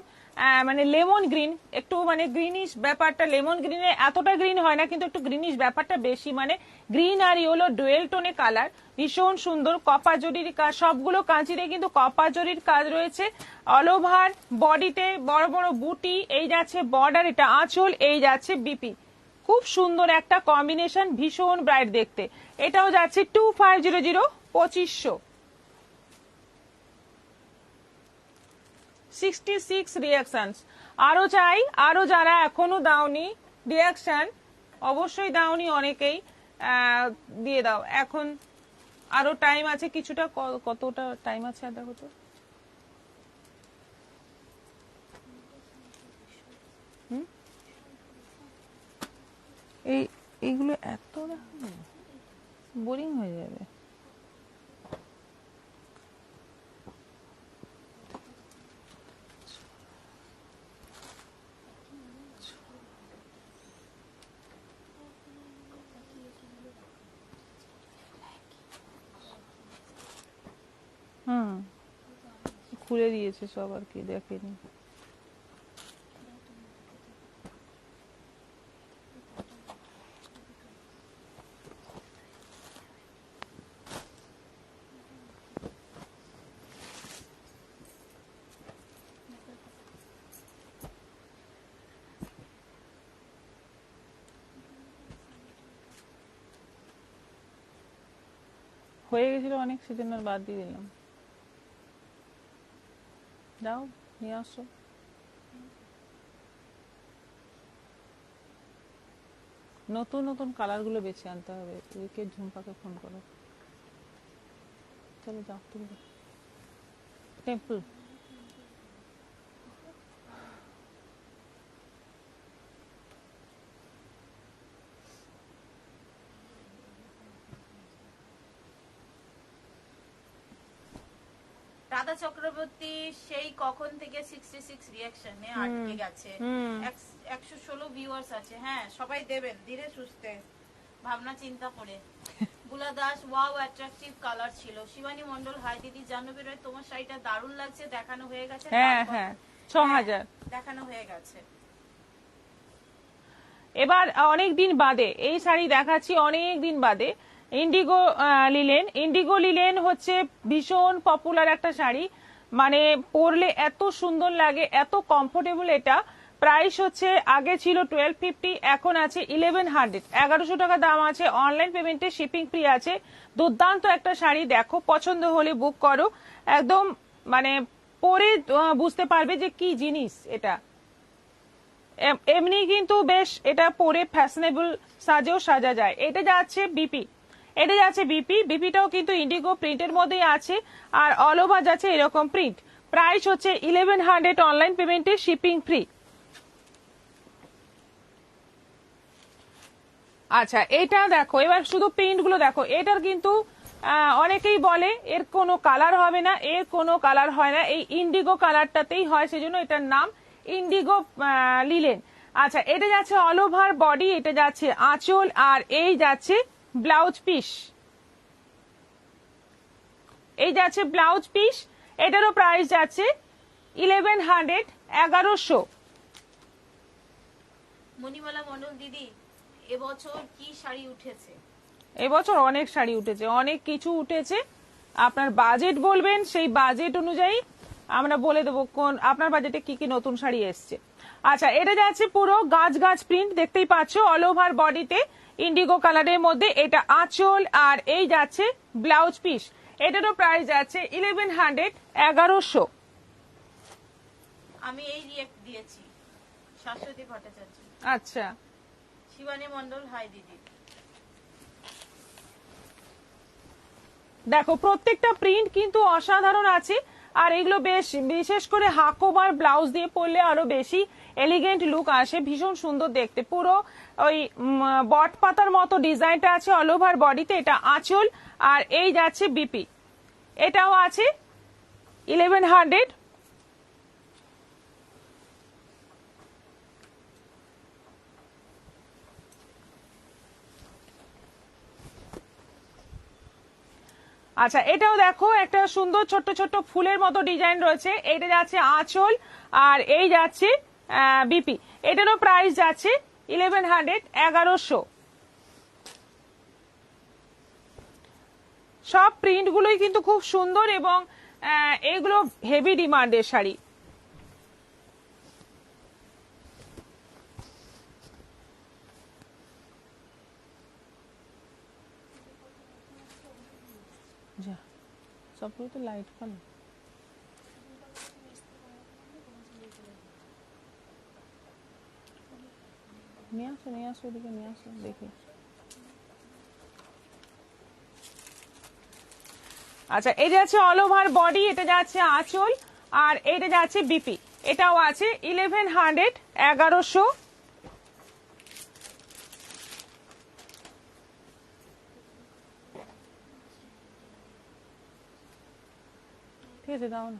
মানে লেমন গ্রিন, একটু মানে গ্রিনিশ ব্যাপারটা। লেমন গ্রিনে এতটা গ্রিন হয় না, কিন্তু একটু গ্রিনিশ ব্যাপারটা বেশি, মানে গ্রিন আর ইয়েলো ডুয়েল টোনে কালার, ভীষণ সুন্দর। কপার জরির কাজ, সবগুলো কাঁচিতে কিন্তু কপার জরির কাজ রয়েছে। অল ওভার বডিতে বড় বড় বুটি, এই যাচ্ছে বর্ডার, এটা আঁচল, এই যাচ্ছে বিপি। খুব সুন্দর একটা কম্বিনেশন, ভীষণ ব্রাইট দেখতে। এটাও যাচ্ছে 2500, 2500। 66 রিয়াকশনস। আরো চাই, আরো যারা এখনো দাওনি রিয়াকশন, অবশ্যই দাওনি অনেকেই, দিয়ে দাও এখন। আরো টাইম আছে কিছুটা, কতটা টাইম আছে আর দেখো তো। এইগুলো এত বোরিং হয়ে যাবে। খুলে দিয়েছে সব, আর কি দেখেনি। হয়ে গেছিল অনেক, সেজন্য বাদ দিয়ে দিলাম। যাও নিয়ে আসো। নতুন নতুন কালার গুলো বেছে আনতে হবে। এদিকে ঝুম্পাকে ফোন করো, চলো যাও তুমি। টেম্পল
রাধা চক্রবর্তী সেই কখন থেকে 66 রিয়াকশনে আটকে গেছে। 116 ভিউয়ার্স আছে। হ্যাঁ, সবাই দেবেন ধীরে সুস্থে, ভাবনা চিন্তা করে। বুলা দাস, ওয়াও অ্যাট্রাকটিভ কালার ছিল। শিবানী মন্ডল, হাই দিদি। জাহ্নবী রায়, তোমার শাড়িটা দারুণ লাগছে, দেখানো হয়ে গেছে।
হ্যাঁ হ্যাঁ 6000
দেখানো হয়ে গেছে।
এবার অনেক দিন বাদে এই শাড়ি দেখাচ্ছি, অনেক দিন বাদে। Indigo linen. ইন্ডিগো লিলেন হচ্ছে ভীষণ পপুলার একটা শাড়ি, মানে পরলে এত সুন্দর লাগে, এত কমফোর্টেবল। এটা প্রাইস হচ্ছে আগে ছিল 1250, এখন আছে 1100, 1100 টাকা দাম আছে। অনলাইন পেমেন্টে শিপিং ফ্রি আছে। দুর্দান্ত একটা শাড়ি, দেখো পছন্দ হলে বুক করো। একদম মানে পরে বুঝতে পারবে যে কি জিনিস এটা। এমনি কিন্তু বেশ এটা পরে ফ্যাশনেবল সাজেও সাজা যায়। এটা যাচ্ছে বিপি, এটা যাচ্ছে বিপি। বিপিটাও কিন্তু ইন্ডিগো প্রিন্টের মধ্যেই আছে, আর অল ওভার যাচ্ছে এরকম প্রিন্ট। প্রাইস হচ্ছে 1100, অনলাইন পেমেন্টে শিপিং ফ্রি। আচ্ছা এটা দেখো, এবার শুধু প্রিন্ট গুলো দেখো। এটার কিন্তু অনেকেই বলে এর কোনো কালার হবে না, এর কোনো কালার হয় না, এই ইন্ডিগো কালারটাতেই হয়, সেজন্য এটার নাম ইন্ডিগো লিলেন। আচ্ছা এটা যাচ্ছে অল ওভার বডি, এটা যাচ্ছে আঁচল, আর এই যাচ্ছে ব্লাউজ পিস, এই যাচ্ছে ব্লাউজ পিস। এটারও প্রাইস যাচ্ছে 1100, 1100।
মণিমালা মণ্ডল দিদি, এবছর কি শাড়ি উঠেছে?
এবছর অনেক শাড়ি উঠেছে, অনেক কিছু উঠেছে। আপনার বাজেট বলবেন, সেই বাজেট অনুযায়ী আমরা বলে দেবো কোন আপনার বাজেটে কি কি নতুন শাড়ি এসছে। আচ্ছা এটা যাচ্ছে পুরো গাছ গাছ প্রিন্ট, দেখতেই পাচ্ছ অল ওভার বডিতে ইন্ডিগো কালারের মধ্যে। এটা আঁচল, আর এই যাচ্ছে ব্লাউজ পিস। এটারও প্রাইস যাচ্ছে 1100, 1100।
আমি এই রিয়েক্ট দিয়েছি, শাশ্বতী ভট্টাচার্য।
আচ্ছা
শিবানী মণ্ডল, হাই দিদি।
দেখো প্রত্যেকটা প্রিন্ট কিন্তু অসাধারণ আছে, আর এগুলো বেশ, বিশেষ করে হাকোবার ব্লাউজ দিয়ে পরলে আরো বেশি এলিগেন্ট লুক আসে, ভীষণ সুন্দর দেখতে। পুরো ওই বট পাতার মতো ডিজাইনটা আছে অল ওভার বডিতে। এটা আঁচল, আর এই যাচ্ছে বিপি, এটাও আছে 1100। আচ্ছা এটাও দেখো, একটা সুন্দর ছোট্ট ছোট্ট ফুলের মতো ডিজাইন রয়েছে। এইটা যাচ্ছে আঁচল, আর এই যাচ্ছে বিপি। এটারও প্রাইস যাচ্ছে 1100, 1100। সব প্রিন্ট গুলোই কিন্তু খুব সুন্দর, এবং এগুলো হেভি ডিমান্ডের শাড়ি। যা সবগুলো তো লাইট কালার। নিয়ে আসো, নিয়ে আসো, ওদিকে নিয়ে আসো দেখি। আচ্ছা এটা যাচ্ছে অল ওভার বডি, এটা যাচ্ছে আঁচল, আর এটা যাচ্ছে বিপি। এটাও আছে 1100, 1100। ঠিক আছে দাও না,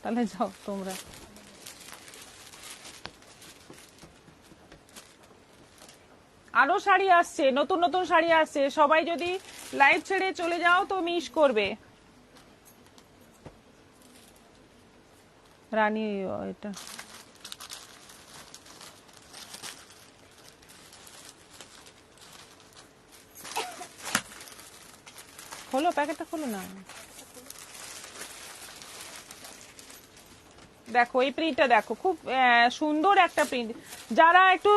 তাহলে যাও তোমরা। আরো শাড়ি আসছে, নতুন নতুন শাড়ি আসছে, সবাই যদি লাইভ ছেড়ে চলে যাও তো মিস করবে। রানী এটা খোলো, প্যাকেটটা খোলো না। দেখো এই প্রিন্টটা দেখো, খুব সুন্দর একটা প্রিন্ট। যারা একটু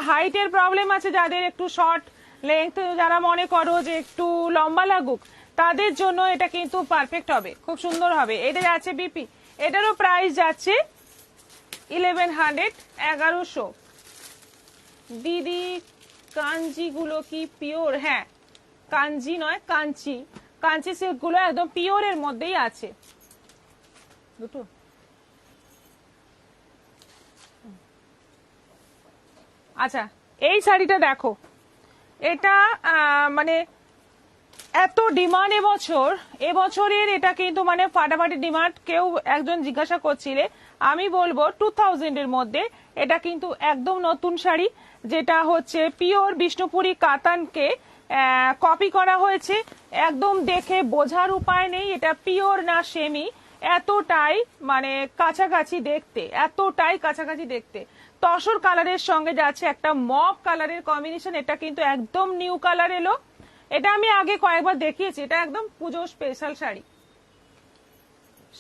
হাইটের প্রবলেম আছে, যাদের একটু শর্ট লেংথ, যারা মনে করো যে একটু লম্বা লাগুক, তাদের জন্য এটা কিন্তু পারফেক্ট হবে, খুব সুন্দর হবে। এটা যাচ্ছে বিপি, এটারও প্রাইস যাচ্ছে 1100, 1100। দিদি কাঞ্জি গুলো কি পিওর? হ্যাঁ কাঞ্জি নয়, কাঞ্চি, কাঞ্চি সিল্ক গুলো একদম পিওরের মধ্যেই আছে। দুটো আচ্ছা এই শাড়িটা দেখো, এটা মানে এত ডিমান্ড এবছরের, এটা কিন্তু মানে ফাটাফাটি ডিমান্ড। কেউ একজন জিজ্ঞাসা করছিলে, আমি বলবো 2000 এর মধ্যে এটা কিন্তু একদম নতুন শাড়ি, যেটা হচ্ছে পিওর বিষ্ণুপুরি কাতানকে কপি করা হয়েছে। একদম দেখে বোঝার উপায় নেই এটা পিওর না সেমি, এতটাই মানে কাছাকাছি দেখতে, এতটাই কাছাকাছি দেখতে। তসর কালারের সঙ্গে যাচ্ছে একটা মভ কালারের কম্বিনেশন। এটা কিন্তু একদম নিউ কালার এলো, এটা আমি আগে কয়েকবার দেখিয়েছি, এটা একদম পুজো স্পেশাল শাড়ি।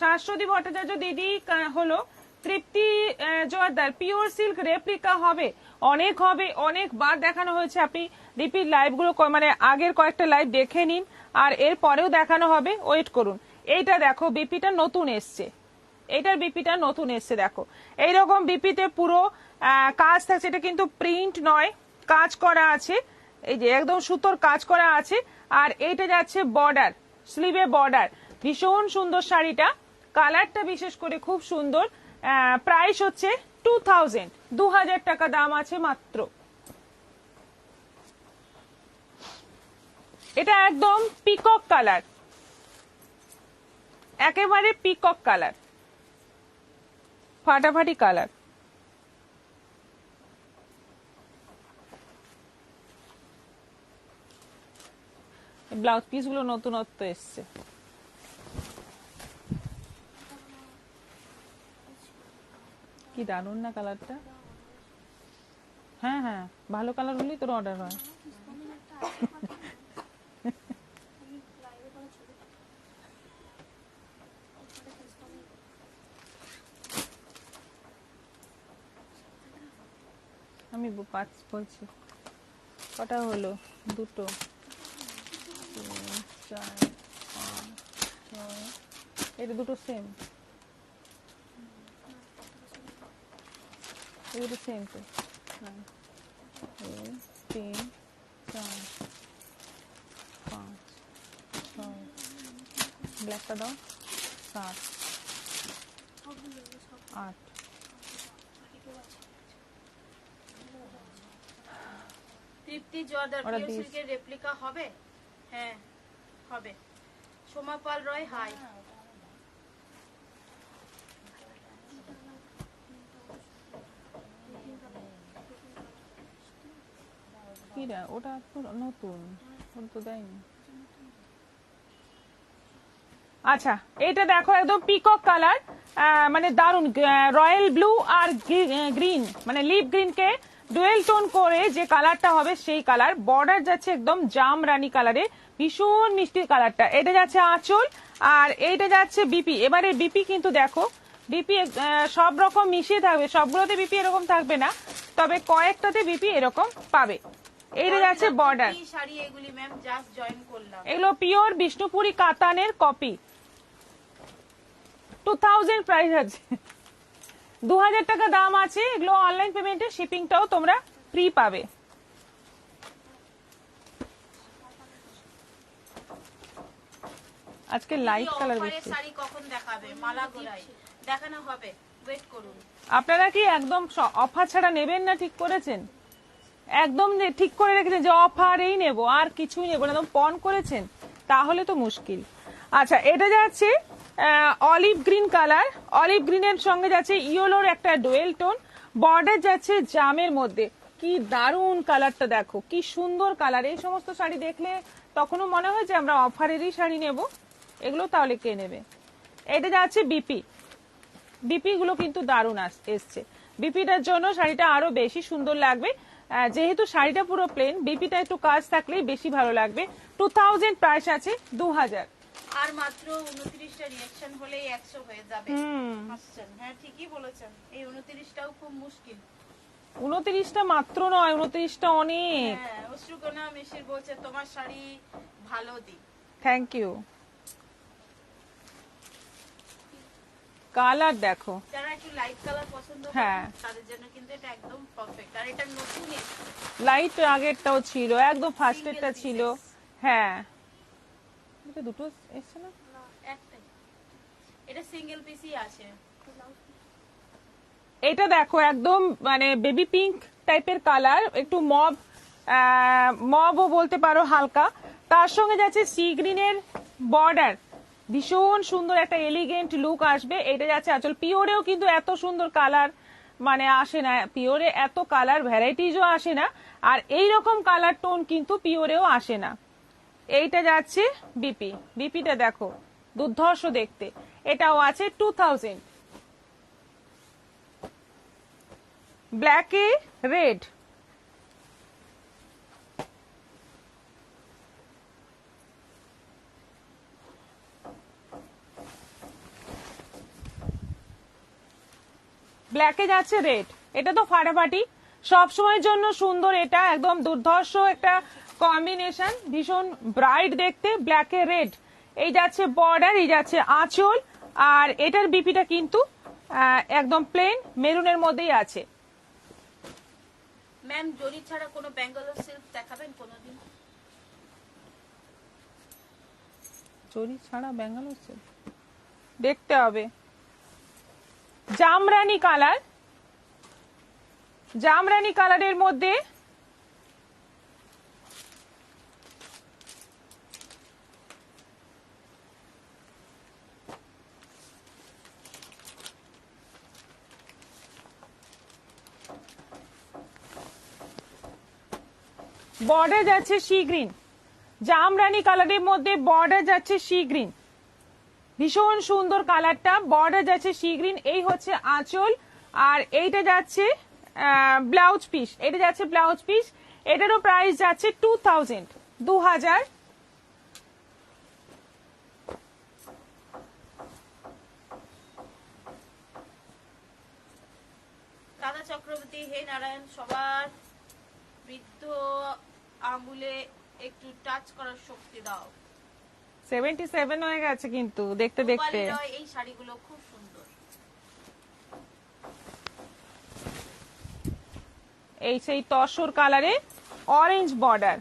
শাশ্বতী ভট্টাচার্য দিদি হলো তৃপ্তি জোয়ারদার পিওর সিল্ক রেপ্লিকা হবে, অনেকবার দেখানো হয়েছে। আপনি রিপিট লাইভগুলো মানে আগের কয়েকটা লাইভ দেখে নিন, আর এর পরেও দেখানো হবে, ওয়েট করুন। এইটা দেখো বিপিটা নতুন এসছে, এইটার বিপিটা নতুন এসছে, দেখো এইরকম বিপিতে পুরো কাজ থাকছে। এটা কিন্তু প্রিন্ট নয়, কাজ করা আছে, এই যে একদম সুতোর কাজ করা আছে। আর এইটা যাচ্ছে বর্ডার, স্লিভে বর্ডার, ভীষণ সুন্দর শাড়িটা, কালারটা বিশেষ করে খুব সুন্দর। প্রাইস হচ্ছে 2000 টাকা দাম আছে মাত্র। এটা একদম পিকক কালার, একেবারে পিকক কালার, ফাটাফাটি কালার। ব্লাউজ পিস গুলো নতুনত্ব এসছে। কি দারুন না কালারটা। হ্যাঁ হ্যাঁ, ভালো কালার হলেই তোর অর্ডার হয়। আমি বলছি কটা হলো, 2 3 4 5 6, এটা দুটো সেম, এটা সেম তো। 3 4 5 6, ব্ল্যাকটা দাও, 7 8।
তৃপ্তি জোয়ারদার পিওর সিল্কের রেপ্লিকা হবে? হ্যাঁ হবে। সোমা পাল রয় হাই।
কিরা ওটা তো নতুন, ওটা তো দেয়নি। আচ্ছা এটা দেখো একদম পিকক কালার, মানে দারুন, রয়্যাল ব্লু আর গ্রিন, মানে লিপ গ্রিন কে ডুয়েল টোন করে যে কালারটা হবে সেই কালার। বর্ডার যাচ্ছে একদম জাম রানী কালারে, ভীষণ মিষ্টি কালারটা। এটা যাচ্ছে আঁচল, আর এইটা যাচ্ছে বিপি। এবারে বিপি কিন্তু দেখো, বিপি সব রকম মিশিয়ে থাকবে, সবগুলোতে বিপি এরকম থাকবে না, তবে কয়েকটাতে বিপি এরকম পাবে। এইটা যাচ্ছে বর্ডার।
শাড়ি এগুলি ম্যাম জাস্ট জয়েন করলাম।
এগুলো পিওর বিষ্ণুপুরি কাতানের কপি। 2000 প্রাইস আছে, 2000 টাকা দাম আছে। এগুলো অনলাইন পেমেন্টে, শিপিংটাও তোমরা ফ্রি পাবে। আজকে লাইট কালার বেশি।
শাড়ি কখন দেখাবে? মালা গোড়াই দেখানো হবে, ওয়েট করুন।
আপনারা কি একদম অফার ছাড়া নেবেন না ঠিক করেছেন? একদম ঠিক করে রেখেছেন যে অফারেই নেব, আর কিছুই নেব না, একদম পণ করেছেন, তাহলে তো মুশকিল। আচ্ছা এটা যাচ্ছে অলিভ গ্রিন কালার, অলিভ গ্রিনের সঙ্গে যাচ্ছে ইয়েলোর একটা ডুয়েল টোন, বর্ডার যাচ্ছে জামের মধ্যে। কি দারুন কালারটা দেখো, কি সুন্দর কালার। এই সমস্ত শাড়ি দেখলে তখনও মনে হয় যে আমরা অফারেরই শাড়ি নেব, এগুলো তাহলে কে নেবে। এটা যাচ্ছে বিপি, বিপি গুলো কিন্তু দারুন এসছে। বিপিটার জন্য শাড়িটা আরো বেশি সুন্দর লাগবে, যেহেতু শাড়িটা পুরো প্লেন, বিপিটা একটু কাজ থাকলেই বেশি ভালো লাগবে। 2000 প্রাইস আছে 2000।
আর মাত্র 29টা রিঅ্যাকশন হলেই 100 হয়ে যাবে। হাসছেন, হ্যাঁ ঠিকই বলেছেন। এই 29টাও খুব মুশকিল।
29টা মাত্র নয়, 29টা অনেক।
হ্যাঁ, অশ্রুকণা মিশির বলছে তোমার শাড়ি ভালো দি।
Thank you. কালার দেখো,
যারা একটু লাইট কালার পছন্দ
হ্যাঁ
করেন তাদের জন্য কিন্তু এটা একদম পারফেক্ট। আর এটা নতুন
লাইট আগেরটাও ছিল, একদম ফার্স্টেরটা ছিল। হ্যাঁ এটা দুটো এসছে না,
একটাই, এটা সিঙ্গেল পিসই আছে।
এটা দেখো একদম মানে বেবি পিঙ্ক টাইপের কালার, একটু মবও বলতে পারো হালকা। তার সঙ্গে যাচ্ছে সি গ্রিনের বর্ডার, ভীষণ সুন্দর একটা এলিগেন্ট লুক আসবে। এটা যাচ্ছে আঁচল। পিওরেও কিন্তু এত সুন্দর কালার মানে আসে না, পিওরে এত কালার ভ্যারাইটিজও আসে না, আর এই রকম কালার টোন কিন্তু পিওরেও আসে না। এইটা যাচ্ছে বিপি, বিপিটা দেখো দুর্ধর্ষ দেখতে, এটাও আছে 2000। ব্ল্যাকে রেড, ব্ল্যাকে যাচ্ছে রেড। এটা তো ফাটাফাটি, সব সময়ের জন্য সুন্দর, এটা একদম দুর্ধর্ষ একটা কম্বিনেশন, ভীষণ ব্রাইট দেখতে, ব্ল্যাকে রেড। এই যাচ্ছে বর্ডার, এই যাচ্ছে আঁচল, আর এটার বিপিটা কিন্তু একদম প্লেন মেরুনের মধ্যেই আছে।
ম্যাম জরি ছাড়া কোনো ব্যাঙ্গালোর সিল্ক দেখাবেন কোনোদিন?
জরি ছাড়া ব্যাঙ্গালোর সিল্ক দেখতে হবে। জামরানি কালার, জামরানি কালারের মধ্যে বর্ডার যাচ্ছে সি গ্রিন, জামরানি কালারের মধ্যে বর্ডার যাচ্ছে সি গ্রিন, ভীষণ সুন্দর কালারটা, বর্ডার যাচ্ছে সি গ্রিন। এই হচ্ছে আঁচল, আর এইটা যাচ্ছে ব্লাউজ পিস, এটা যাচ্ছে ব্লাউজ পিস। এটারও প্রাইস যাচ্ছে 2000, 2000।
রাধা চক্রবর্তী, হে নারায়ণ, সবার বৃদ্ধ আঙ্গুলে একটু টাচ করার শক্তি দাও।
77 হয়ে গেছে কিন্তু দেখতে দেখতে।
রূপালী রয়, এই শাড়িগুলো খুব সুন্দর।
এই সেই তসর কালারে অরেঞ্জ বর্ডার,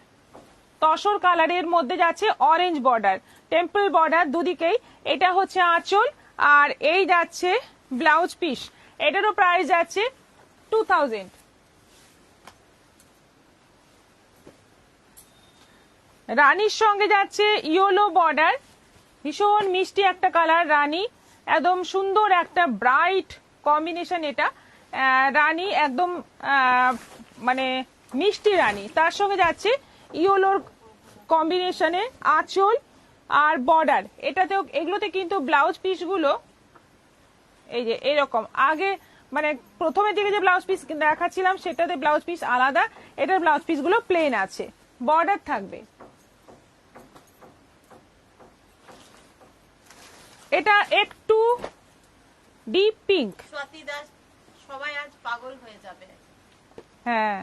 তসর কালারের মধ্যে যাচ্ছে অরেঞ্জ বর্ডার, টেম্পল বর্ডার দুদিকেই। এটা হচ্ছে আঁচল, আর এই যাচ্ছে ব্লাউজ পিস। এটারও প্রাইস যাচ্ছে 2000। রানীর সঙ্গে যাচ্ছে ইয়েলো বর্ডার, ভীষণ মিষ্টি একটা কালার, রানী একদম সুন্দর একটা ব্রাইট কম্বিনেশন। এটা রানী একদম মানে মিষ্টি রানী, তার সঙ্গে যাচ্ছে ইয়েলোর কম্বিনেশনে আঁচল আর বর্ডার। এটাতেও, এগুলোতে কিন্তু ব্লাউজ পিসগুলো এই যে এরকম, আগে মানে প্রথমের দিকে যে ব্লাউজ পিস দেখাচ্ছিলাম সেটাতে ব্লাউজ পিস আলাদা, এটার ব্লাউজ পিসগুলো প্লেন আছে, বর্ডার থাকবে। এটা একটু ডিপ পিঙ্ক।
স্বাতি দাস, সবাই আজ পাগল হয়ে যাবে।
হ্যাঁ,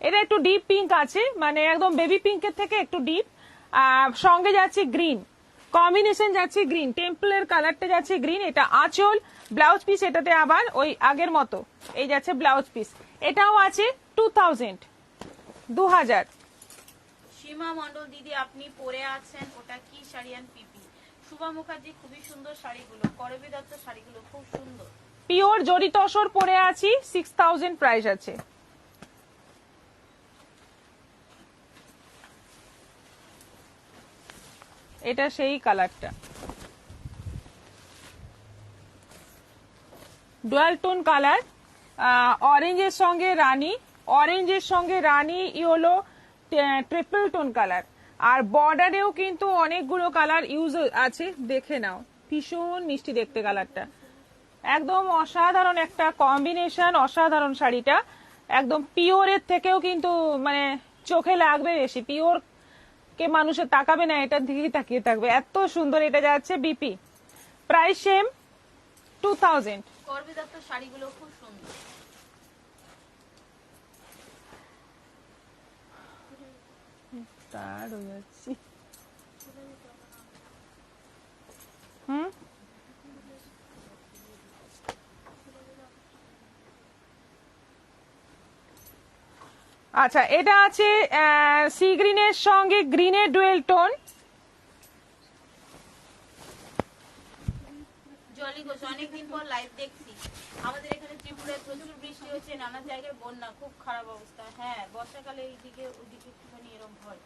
এটা একটু ডিপ পিঙ্ক আছে, মানে একদম বেবি পিঙ্কের থেকে একটু ডিপ। সঙ্গে যাচ্ছে গ্রিন, কম্বিনেশন যাচ্ছে গ্রিন, টেম্পলের কালারটা যাচ্ছে গ্রিন। এটা আঁচল, ব্লাউজ পিস এটাতে আবার ওই আগের মতো, এই যাচ্ছে ব্লাউজ পিস। এটাও আছে 2000, 2000।
সীমা মণ্ডল দিদি, আপনি পরে আছেন ওটা কি শাড়ি অ্যান্ড পিপি? শুভা মুখার্জি, খুবই সুন্দর শাড়িগুলো, করবী দত্ত শাড়িগুলো খুব সুন্দর।
পিওর জরি তসর পরে আছি, 6000 প্রাইস আছে। এটা সেই কালারটা, ডুয়াল টোন কালার, অরেঞ্জের সঙ্গে রানী, অরেঞ্জের সঙ্গে রানী, ইয়েলো, ট্রিপল টোন কালার। আর বর্ডারেও কিন্তু অনেকগুলো কালার ইউজ আছে, দেখে নাও, ভীষণ মিষ্টি দেখতে কালারটা, একদম অসাধারণ একটা কম্বিনেশন, অসাধারণ শাড়িটা। একদম পিওরের থেকেও কিন্তু মানে চোখে লাগবে বেশি, পিওর কে মানুষের তাকাবে না, এটার দিকেই তাকিয়ে থাকবে, এত সুন্দর। এটা যাচ্ছে বিপি, প্রাইস সেম 2000।
করবী দত্ত শাড়িগুলো খুব সুন্দর।
টায়ার্ড হয়ে যাচ্ছি। হুম, আচ্ছা, এটা আছে সি গ্রিনের সঙ্গে গ্রিনের ডুয়েল টোন।
জলি ঘোষ, অনেকদিন পর লাইভ দেখছি। আমাদের এখানে ত্রিপুরায় প্রচুর বৃষ্টি হচ্ছে, নানা জায়গায় বন্যা, খুব খারাপ অবস্থা। হ্যাঁ, বর্ষাকালে এইদিকে ওদিকে একটুখানি এরকম হয়।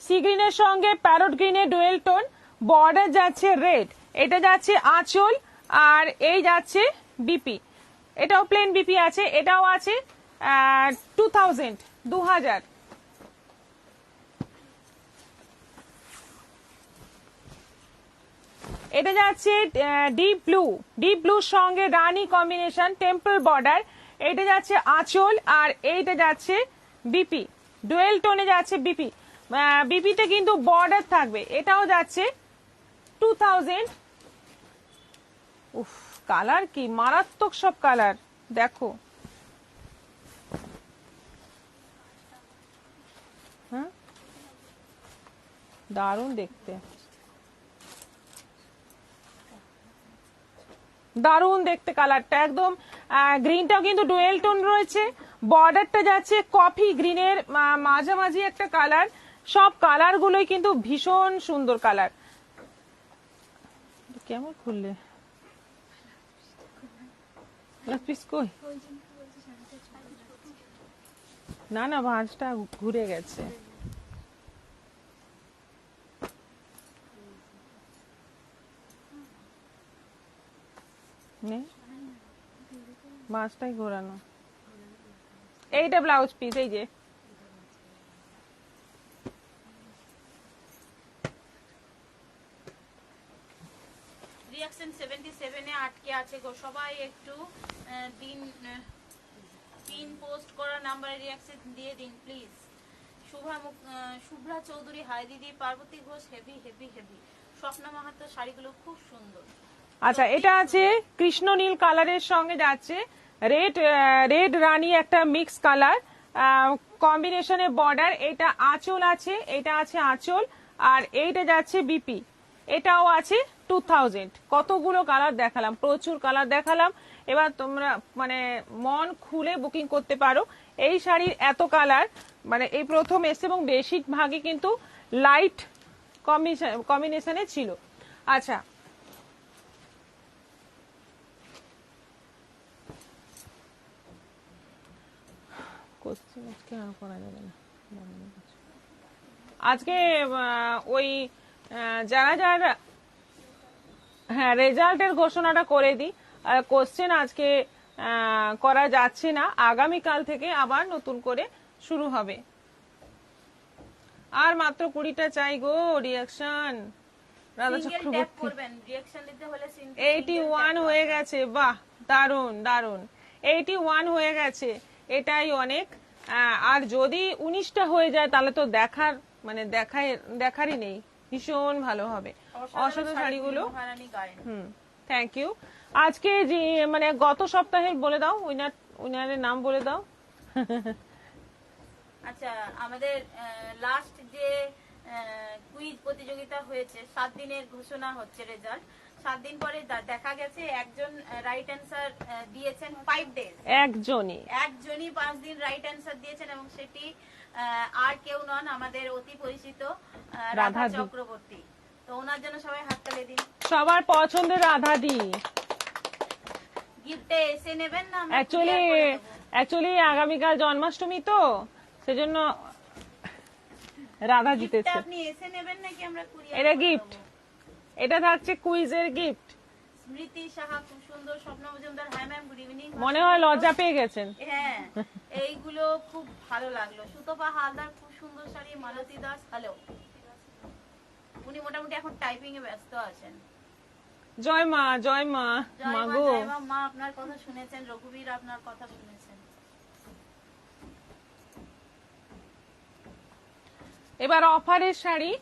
সি গ্রিনের সঙ্গে প্যারট গ্রিনের ডুয়েল টোন, বর্ডার যাচ্ছে রেড, এটা যাচ্ছে আঁচল, আর এই যাচ্ছে বিপি। এটাও প্লেন বিপি আছে, এটাও আছে 2000, 2000। এটা যাচ্ছে ডিপ ব্লুর সঙ্গে রানী কম্বিনেশন, টেম্পল বর্ডার। এটা যাচ্ছে আঁচল, আর এইটা যাচ্ছে বিপি, ডুয়েল টোনে যাচ্ছে বিপি। বিপিতে কিন্তু বর্ডার থাকবে। এটাও যাচ্ছে 2000। উফ, কালার কি মারাত্মক সব কালার, দেখো। হ্যাঁ, দারুণ দেখতে, দারুণ দেখতে কালারটা একদম। গ্রিনটাও কিন্তু ডুয়েল টোন রয়েছে, বর্ডারটা যাচ্ছে কফি গ্রিনের মাঝামাঝি একটা কালার। সব কালার গুলোই কিন্তু ভীষণ সুন্দর কালার। কেমন খুললে পিস কই? না না, ভাঁজটা ঘুরে গেছে। মাছটাই ঘোরানো। এইটা ব্লাউজ পিস, এই যে
রিঅ্যাকশন 77 এ আটকে আছে গো, সবাই একটু দিন পিন পোস্ট করা নাম্বারে রিঅ্যাকশন দিয়ে দিন প্লিজ। শুভ্রা চৌধুরী, হাই দিদি। Parvati Ghosh, heavy heavy heavy. Swapna Mahato, শাড়িগুলো খুব সুন্দর।
আচ্ছা, এটা আছে কৃষ্ণ নীল কালারের সঙ্গে যাচ্ছে রেড রানী, একটা মিক্স কালার কম্বিনেশনে বর্ডার। এটা আঁচল আছে, এটা আছে আঁচল, আর এইটা যাচ্ছে বিপি, এটাও আছে 2000। কতগুলো কালার দেখালাম, প্রচুর কালার দেখালাম। এবার তোমরা মানে মন খুলে বুকিং করতে পারো। এই শাড়ির এত কালার মানে এই প্রথম এসে, এবং বেশিরভাগই কিন্তু লাইট কম্বিনেশনে ছিল। আচ্ছা, আজকে ওই যারা যারা, হ্যাঁ, রেজাল্টের ঘোষণাটা করে দিই। কোশ্চেন আজকে করা যাচ্ছে না, আগামীকাল থেকে আবার নতুন করে শুরু হবে। আর মাত্র 20টা চাই গো রিঅ্যাকশন। রাধা চক্রবর্তী 81 হয়ে গেছে, বাহ, দারুন দারুন। 81 হয়ে গেছে, এটাই অনেক। আর যদি 19টা হয়ে যায় তাহলে তো দেখারই নেই, ভীষণ ভালো হবে। অসাধারণ শাড়িগুলো। Thank you. আজকে যে মানে গত সপ্তাহের বলে দাও, উইনারের নাম বলে দাও।
আচ্ছা, আমাদের লাস্ট যে কুইজ প্রতিযোগিতা হয়েছে, 7 দিনের ঘোষণা হচ্ছে রেজাল্ট। 7 দিন পরে দেখা গেছে একজন রাইট অ্যান্সার দিয়েছেন 5 ডেজ। একজনই 5 দিন রাইট অ্যান্সার দিয়েছেন, এবং সেটি আর কেউ নন, আমাদের অতি পরিচিত রাধা চক্রবর্তী। তো ওনার জন্য সবাই হাততালি দিন।
সবার পছন্দের রাধা দি।
গিফটে এসে নেবেন না?
অ্যাকচুয়ালি আগামীকাল জন্মাষ্টমী, তো সেজন্য রাধা জিতেছে।
আপনি এসে নেবেন নাকি আমরা কুরিয়ার?
এটা গিফট, এটা থাকছে কুইজের গিফট।
স্মৃতি সাহা খুব সুন্দর। স্বপ্ন Majumdar, hi ma'am, good evening.
মনে হয় লজ্জা পেয়ে গেছেন।
হ্যাঁ, এইগুলো খুব ভালো লাগলো। সুতপা হালদার, খুব সুন্দর শাড়ি। মালতী দাস, হ্যালো। উনি মোটামুটি এখন টাইপিং এ ব্যস্ত আছেন।
জয় মা, জয় মা। মাগো,
মা আপনার কথা শুনেছেন, রঘুবীর আপনার কথা শুনেছেন।
এবার অফারের শাড়ি,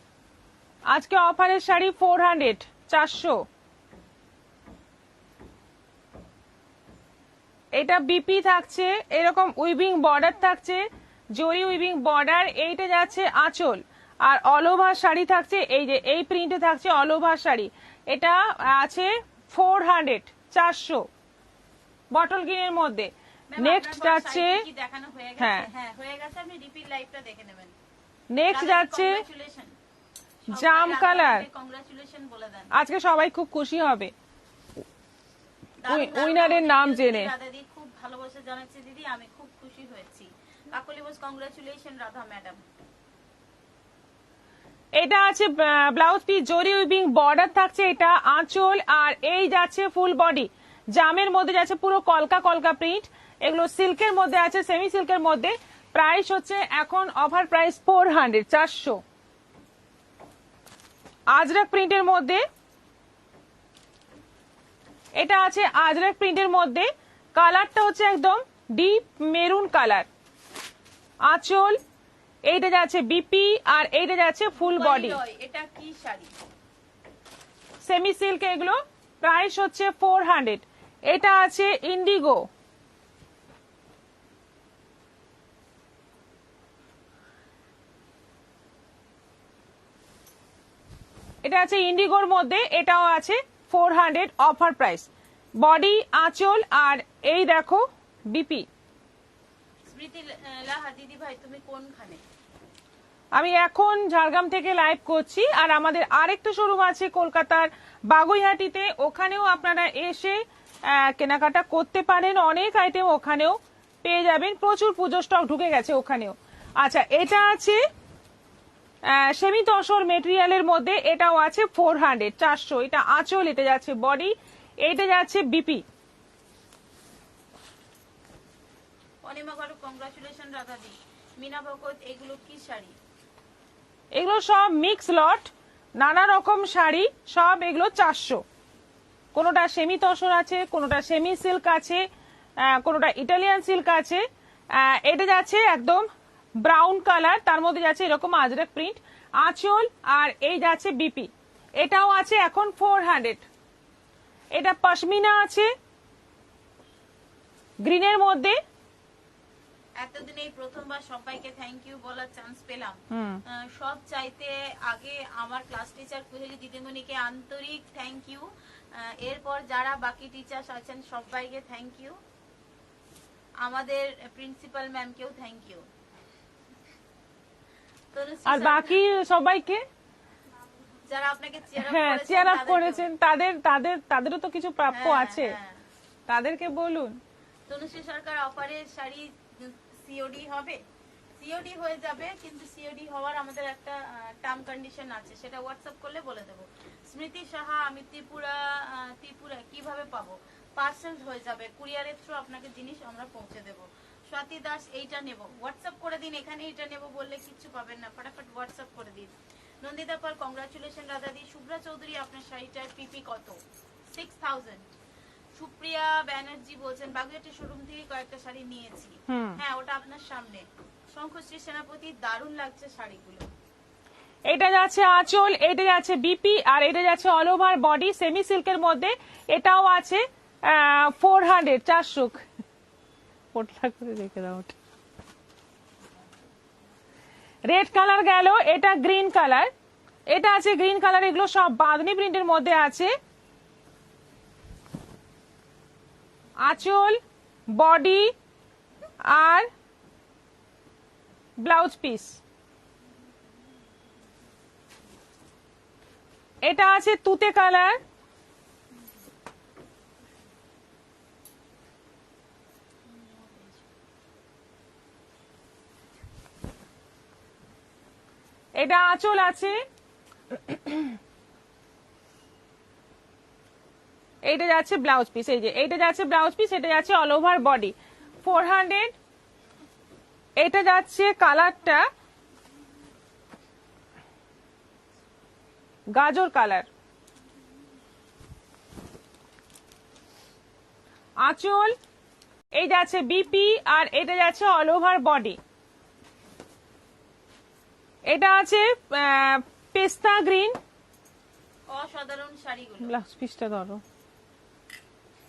আজকে অফারের শাড়ি 400। এটা বিপি থাকছে, এরকম উইভিং বর্ডার থাকছে, জরি উইভিং বর্ডার। এইটা যাচ্ছে আঁচল, আর অল ওভার শাড়ি থাকছে। এই যে এই প্রিন্টে থাকছে অল ওভার শাড়ি। এটা আছে 400 বটল গ্রিনের মধ্যে। নেক্সট যাচ্ছে, হ্যাঁ
হয়ে গেছে, আপনি রিপিট লাইভটা দেখে নেবেন।
নেক্সট যাচ্ছে জাম কালার।
কংগ্রাচুলেশন বলে দেন,
আজকে সবাই খুব খুশি হবে উইনারের নাম জেনে।
দাদাদি খুব ভালোবাসা জানাচ্ছি দিদি, আমি খুব খুশি হয়েছি। কাকলি বস, কংগ্রাচুলেশন রাধা ম্যাডাম।
এটা আছে ব্লাউজ পিস, জরি উইভিং বর্ডার থাকছে। এটা আঁচল, আর এই যাচ্ছে ফুল বডি। জামের মধ্যে যাচ্ছে পুরো কলকা কলকা প্রিন্ট। এগুলো সিল্কের মধ্যে আছে, সেমি সিল্কের মধ্যে। প্রাইস হচ্ছে এখন অফার প্রাইস 400। আজরাক প্রিন্টের মধ্যে এটা আছে আজরাক প্রিন্টের মধ্যে, কালারটা হচ্ছে একদম ডিপ মেরুন কালার। আঁচল, এইটা যাচ্ছে বিপি, আর এইটা যাচ্ছে ফুল বডি।
এটা কি শাড়ি?
সেমি সিল্ক, এগুলো প্রাইস হচ্ছে 400। এটা আছে ইন্ডিগো, এটা আছে ইন্ডিগোর মধ্যে, এটাও আছে 400 অফার প্রাইস। বডি, আঁচল, আর এই দেখো বিপি।
স্মৃতি লাহা দিদি ভাই তুমি কোনখানে?
আমি এখন ঝাড়গ্রাম থেকে লাইভ করছি, আর আমাদের আরেকটা শোরুম আছে কলকাতার বাগুইহাটিতে, ওখানেও আপনারা এসে কেনাকাটা করতে পারেন। অনেক আইটেম ওখানেও পেয়ে যাবেন, প্রচুর পুজো স্টক ঢুকে গেছে ওখানেও। আচ্ছা, এটা আছে সেমি তসর মেটেরিয়ালের মধ্যে, এটাও আছে 400, 400। এটা আঁচল, এটা যাচ্ছে বডি, এটা যাচ্ছে বিপি।
অনিমা করো কংগ্রাচুলেশন রাধাদি। মিনা ভগত এগুলো কি শাড়ি?
এগুলো সব মিক্স লট, নানা রকম শাড়ি, সব এগুলো 400। কোনোটা সেমি তসর আছে, কোনোটা সেমি সিল্ক আছে, কোনোটা ইটালিয়ান সিল্ক আছে। এটা যাচ্ছে একদম ব্রাউন কালার, তার মধ্যে যাচ্ছে এরকম আজরাক প্রিন্ট, আঁচল, আর এই যাচ্ছে বিপি। এটাও আছে এখন 400। এটা পশমিনা আছে গ্রিনের মধ্যে।
এতদিন এই প্রথমবার সবাইকে থ্যাংক ইউ বলার চান্স পেলাম। সব চাইতে আগে আমার ক্লাস টিচার কুহেলি দিদিমণিকে আন্তরিক থ্যাংক ইউ। এরপর যারা বাকি টিচার্স আছেন সবাইকে থ্যাংক ইউ। আমাদের প্রিন্সিপাল ম্যামকেও থ্যাংক ইউ।
আর বাকি সবাইকে
যারা আপনাকে
চেয়ার আপ করেছেন, তাদেরও তো কিছু প্রাপ্য আছে, তাদেরকে বলুন।
তনুশ্রী সরকার অফারের শাড়ি সিওডি হবে? সিওডি হয়ে যাবে, কিন্তু সিওডি হওয়ার আমাদের একটা টার্ম কন্ডিশন আছে, সেটা হোয়াটসঅ্যাপ করলে বলে দেবো। স্মৃতি সাহা, আমি ত্রিপুরা কিভাবে পাবো? পার্সেল হয়ে যাবে, কুরিয়ারের থ্রু আপনাকে জিনিস আমরা পৌঁছে দেবো। স্বাতি দাস, এইটা নেব, হোয়াটসঅ্যাপ করে দিন। এখানে এটা নেব বললে কিচ্ছু পাবেন না, ফটাফট হোয়াটসঅ্যাপ করে দিন। নন্দিতা পাল কংগ্রাচুলেশন রাধাদি। শুভ্রা চৌধুরী, আপনার শাড়িটার পিপি কত? 6000। সুপ্রিয়া ব্যানার্জি বলছেন বাগুইহাটি শোরুম থেকে কয়েকটা শাড়ি নিয়েছি। হ্যাঁ, ওটা আপনার সামনে। শঙ্খশ্রী সেনাপতি, দারুণ লাগছে শাড়িগুলো।
এটা যাচ্ছে আঁচল, এটা যাচ্ছে বিপি, আর এটা যাচ্ছে অল ওভার বডি সেমি সিল্কের মধ্যে। এটাও আছে 400, 400 পোটলা করে রেখে দাও। রেড কালার গেল, এটা গ্রিন কালার, এটা আছে গ্রিন কালার। এগুলো সব বাঁধনি প্রিন্টের মধ্যে আছে। আঁচল, বডি, আর ব্লাউজ পিস। এটা আছে তুতে কালার, এটা আঁচল আছে, এইটা যাচ্ছে ব্লাউজ পিস। এই যে এইটা যাচ্ছে ব্লাউজ পিস, এটা যাচ্ছে অল ওভার বডি 400। এটা যাচ্ছে কালারটা গাজর কালার। আঁচল, এই যাচ্ছে বিপি, আর এটা যাচ্ছে অল ওভার বডি। এটা আছে পেস্তা গ্রিন।
অসাধারণ শাড়িগুলো।
ব্লাউজ পিসটা ধরো,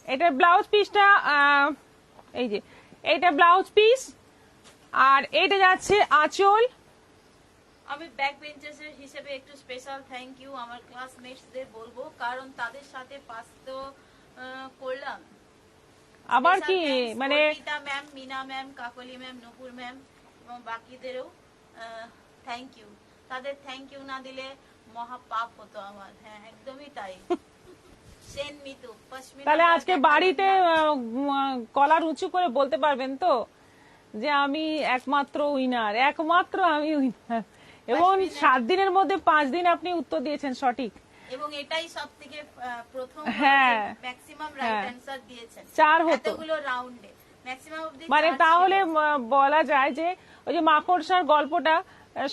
এটা ব্লাউজ পিসটা, এই যে এটা ব্লাউজ পিস, আর এটা যাচ্ছে আঁচল।
আমি ব্যাক বেঞ্চার্সের হিসেবে একটু স্পেশাল থ্যাংক ইউ আমার ক্লাসমেটসদের বলবো, কারণ তাদের সাথে পাস তো করলাম।
আবার কি মানে
অর্পিতা ম্যাম, মিনা ম্যাম, কাকলি ম্যাম, নূপুর ম্যাম এবং বাকিদেরও থ্যাংক ইউ। তাদের থ্যাংক ইউ না দিলে মহা পাপ হতো আমার। হ্যাঁ, একদমই তাই। সেন মিতু, পশমিনা।
তাহলে আজকে বাড়িতে কলার উঁচু করে বলতে পারবেন তো যে আমি একমাত্র উইনার, একমাত্র আমি উইনার। এবং 7 দিনের মধ্যে 5 দিন আপনি উত্তর দিয়েছেন সঠিক,
এবং এটাই সবথেকে প্রথম ম্যাক্সিমাম রাইট অ্যানসার দিয়েছেন।
4 হতো
এতগুলো রাউন্ডে ম্যাক্সিমাম অবধি
মানে, তাহলে বলা যায় যে ওই যে মাকড়সার গল্পটা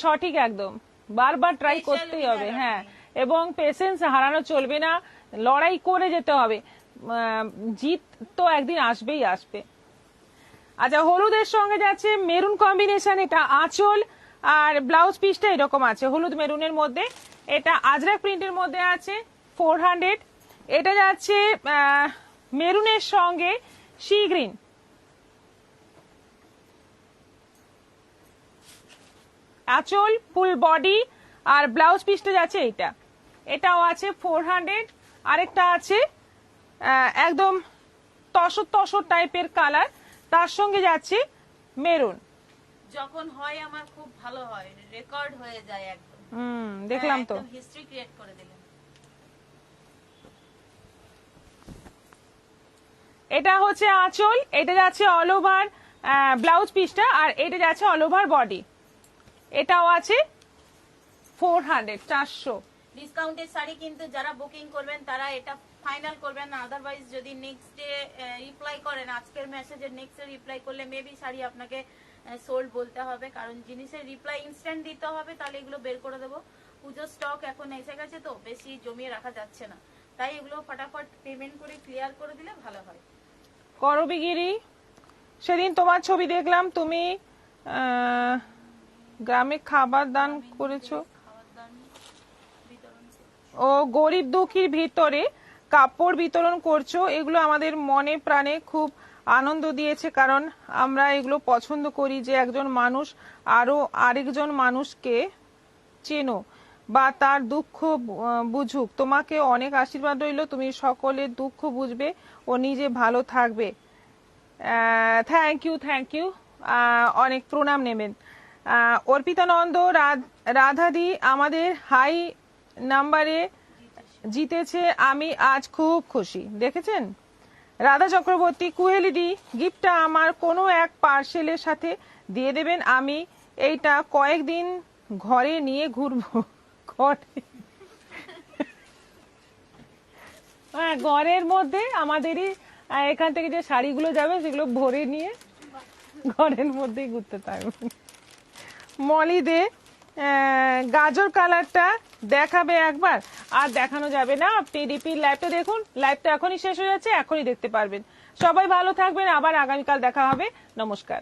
সঠিক একদম। বারবার ট্রাই করতেই হবে। হ্যাঁ, এবং পেশেন্স হারানো চলবে না, লড়াই করে যেতে হবে। জিত তো একদিন আসবেই আসবে। আচ্ছা, হলুদের সঙ্গে যাচ্ছে মেরুন কম্বিনেশন, এটা আঁচল আর ব্লাউজ পিসটা এরকম আছে হলুদ মেরুনের মধ্যে, এটা আজরাক প্রিন্টের মধ্যে আছে 400। এটা যাচ্ছে মেরুনের সঙ্গে সি গ্রিন, আঁচল ফুল বডি আর ব্লাউজ পিসটা যাচ্ছে এইটা, এটাও আছে 400। আরেকটা আছে একদম তসর তসর টাইপের কালার, তার সঙ্গে যাচ্ছে মেরুন।
যখন হয় আমার খুব ভালো হয়, রেকর্ড হয়ে যায় একদম।
দেখলাম তো।
হিস্ট্রি ক্রিয়েট করে দিলেন।
এটা হচ্ছে আঁচল, এটা যাচ্ছে অল ওভার ব্লাউজ পিসটা, আর এটা যাচ্ছে অল ওভার বডি, এটাও আছে 400, 400।
ডিসকাউন্টের শাড়ি কিন্তু যারা বুকিং করবেন তারা এটা ফাইনাল করবেন না, আদারওয়াইজ যদি নেক্সট ডে রিপ্লাই করেন, আজকের মেসেজের নেক্সট ডে রিপ্লাই করলে মেবি শাড়ি আপনাকে সোল্ড বলতে হবে, কারণ জিনিসের রিপ্লাই ইনস্ট্যান্ট দিতে হবে, তাহলে এগুলো বের করে দেবো। পুজোর স্টক এখন এসে গেছে তো বেশি জমিয়ে রাখা যাচ্ছে না, তাই এগুলো ফটাফট পেমেন্ট করে ক্লিয়ার করে দিলে ভালো হয়।
করবিগিরি, সেদিন তোমার ছবি দেখলাম, তুমি গ্রামে খাবার দান করেছো,
খাবার দান বিতরণ
ও গরিব দুঃখীর ভিতরে কাপড় বিতরণ করছো, এগুলো আমাদের মনে প্রাণে খুব আনন্দ দিয়েছে, কারণ আমরা এগুলো পছন্দ করি যে একজন মানুষ আরো আরেকজন মানুষকে চেনো বা তার দুঃখ বুঝুক। তোমাকে অনেক আশীর্বাদ রইল, তুমি সকলের দুঃখ বুঝবে ও নিজে ভালো থাকবে। থ্যাংক ইউ, থ্যাংক ইউ, অনেক প্রণাম নেবেন। অর্পিতা নন্দ রাধাদি আমাদের হাই নাম্বারে জিতেছে, আমি আজ খুব খুশি। দেখেছেন, রাধা চক্রবর্তী কুহেলিডি, গিফটটা আমার কোনো এক পার্সেলের সাথে দিয়ে দেবেন, আমি এইটা কয়েকদিন ঘরে নিয়ে ঘুরবো। হ্যাঁ, ঘরের মধ্যে আমাদেরই এখান থেকে যে শাড়িগুলো যাবে সেগুলো ভরে নিয়ে ঘরের মধ্যেই ঘুরতে থাকবে। মলি দে, গাজর কালারটা দেখাবে একবার, আর দেখানো যাবে না, আপনি রিপিট লাইভটা দেখুন, লাইভটা এখনই শেষ হয়ে যাচ্ছে, এখনই দেখতে পারবেন। সবাই ভালো থাকবেন, আবার আগামীকাল দেখা হবে, নমস্কার।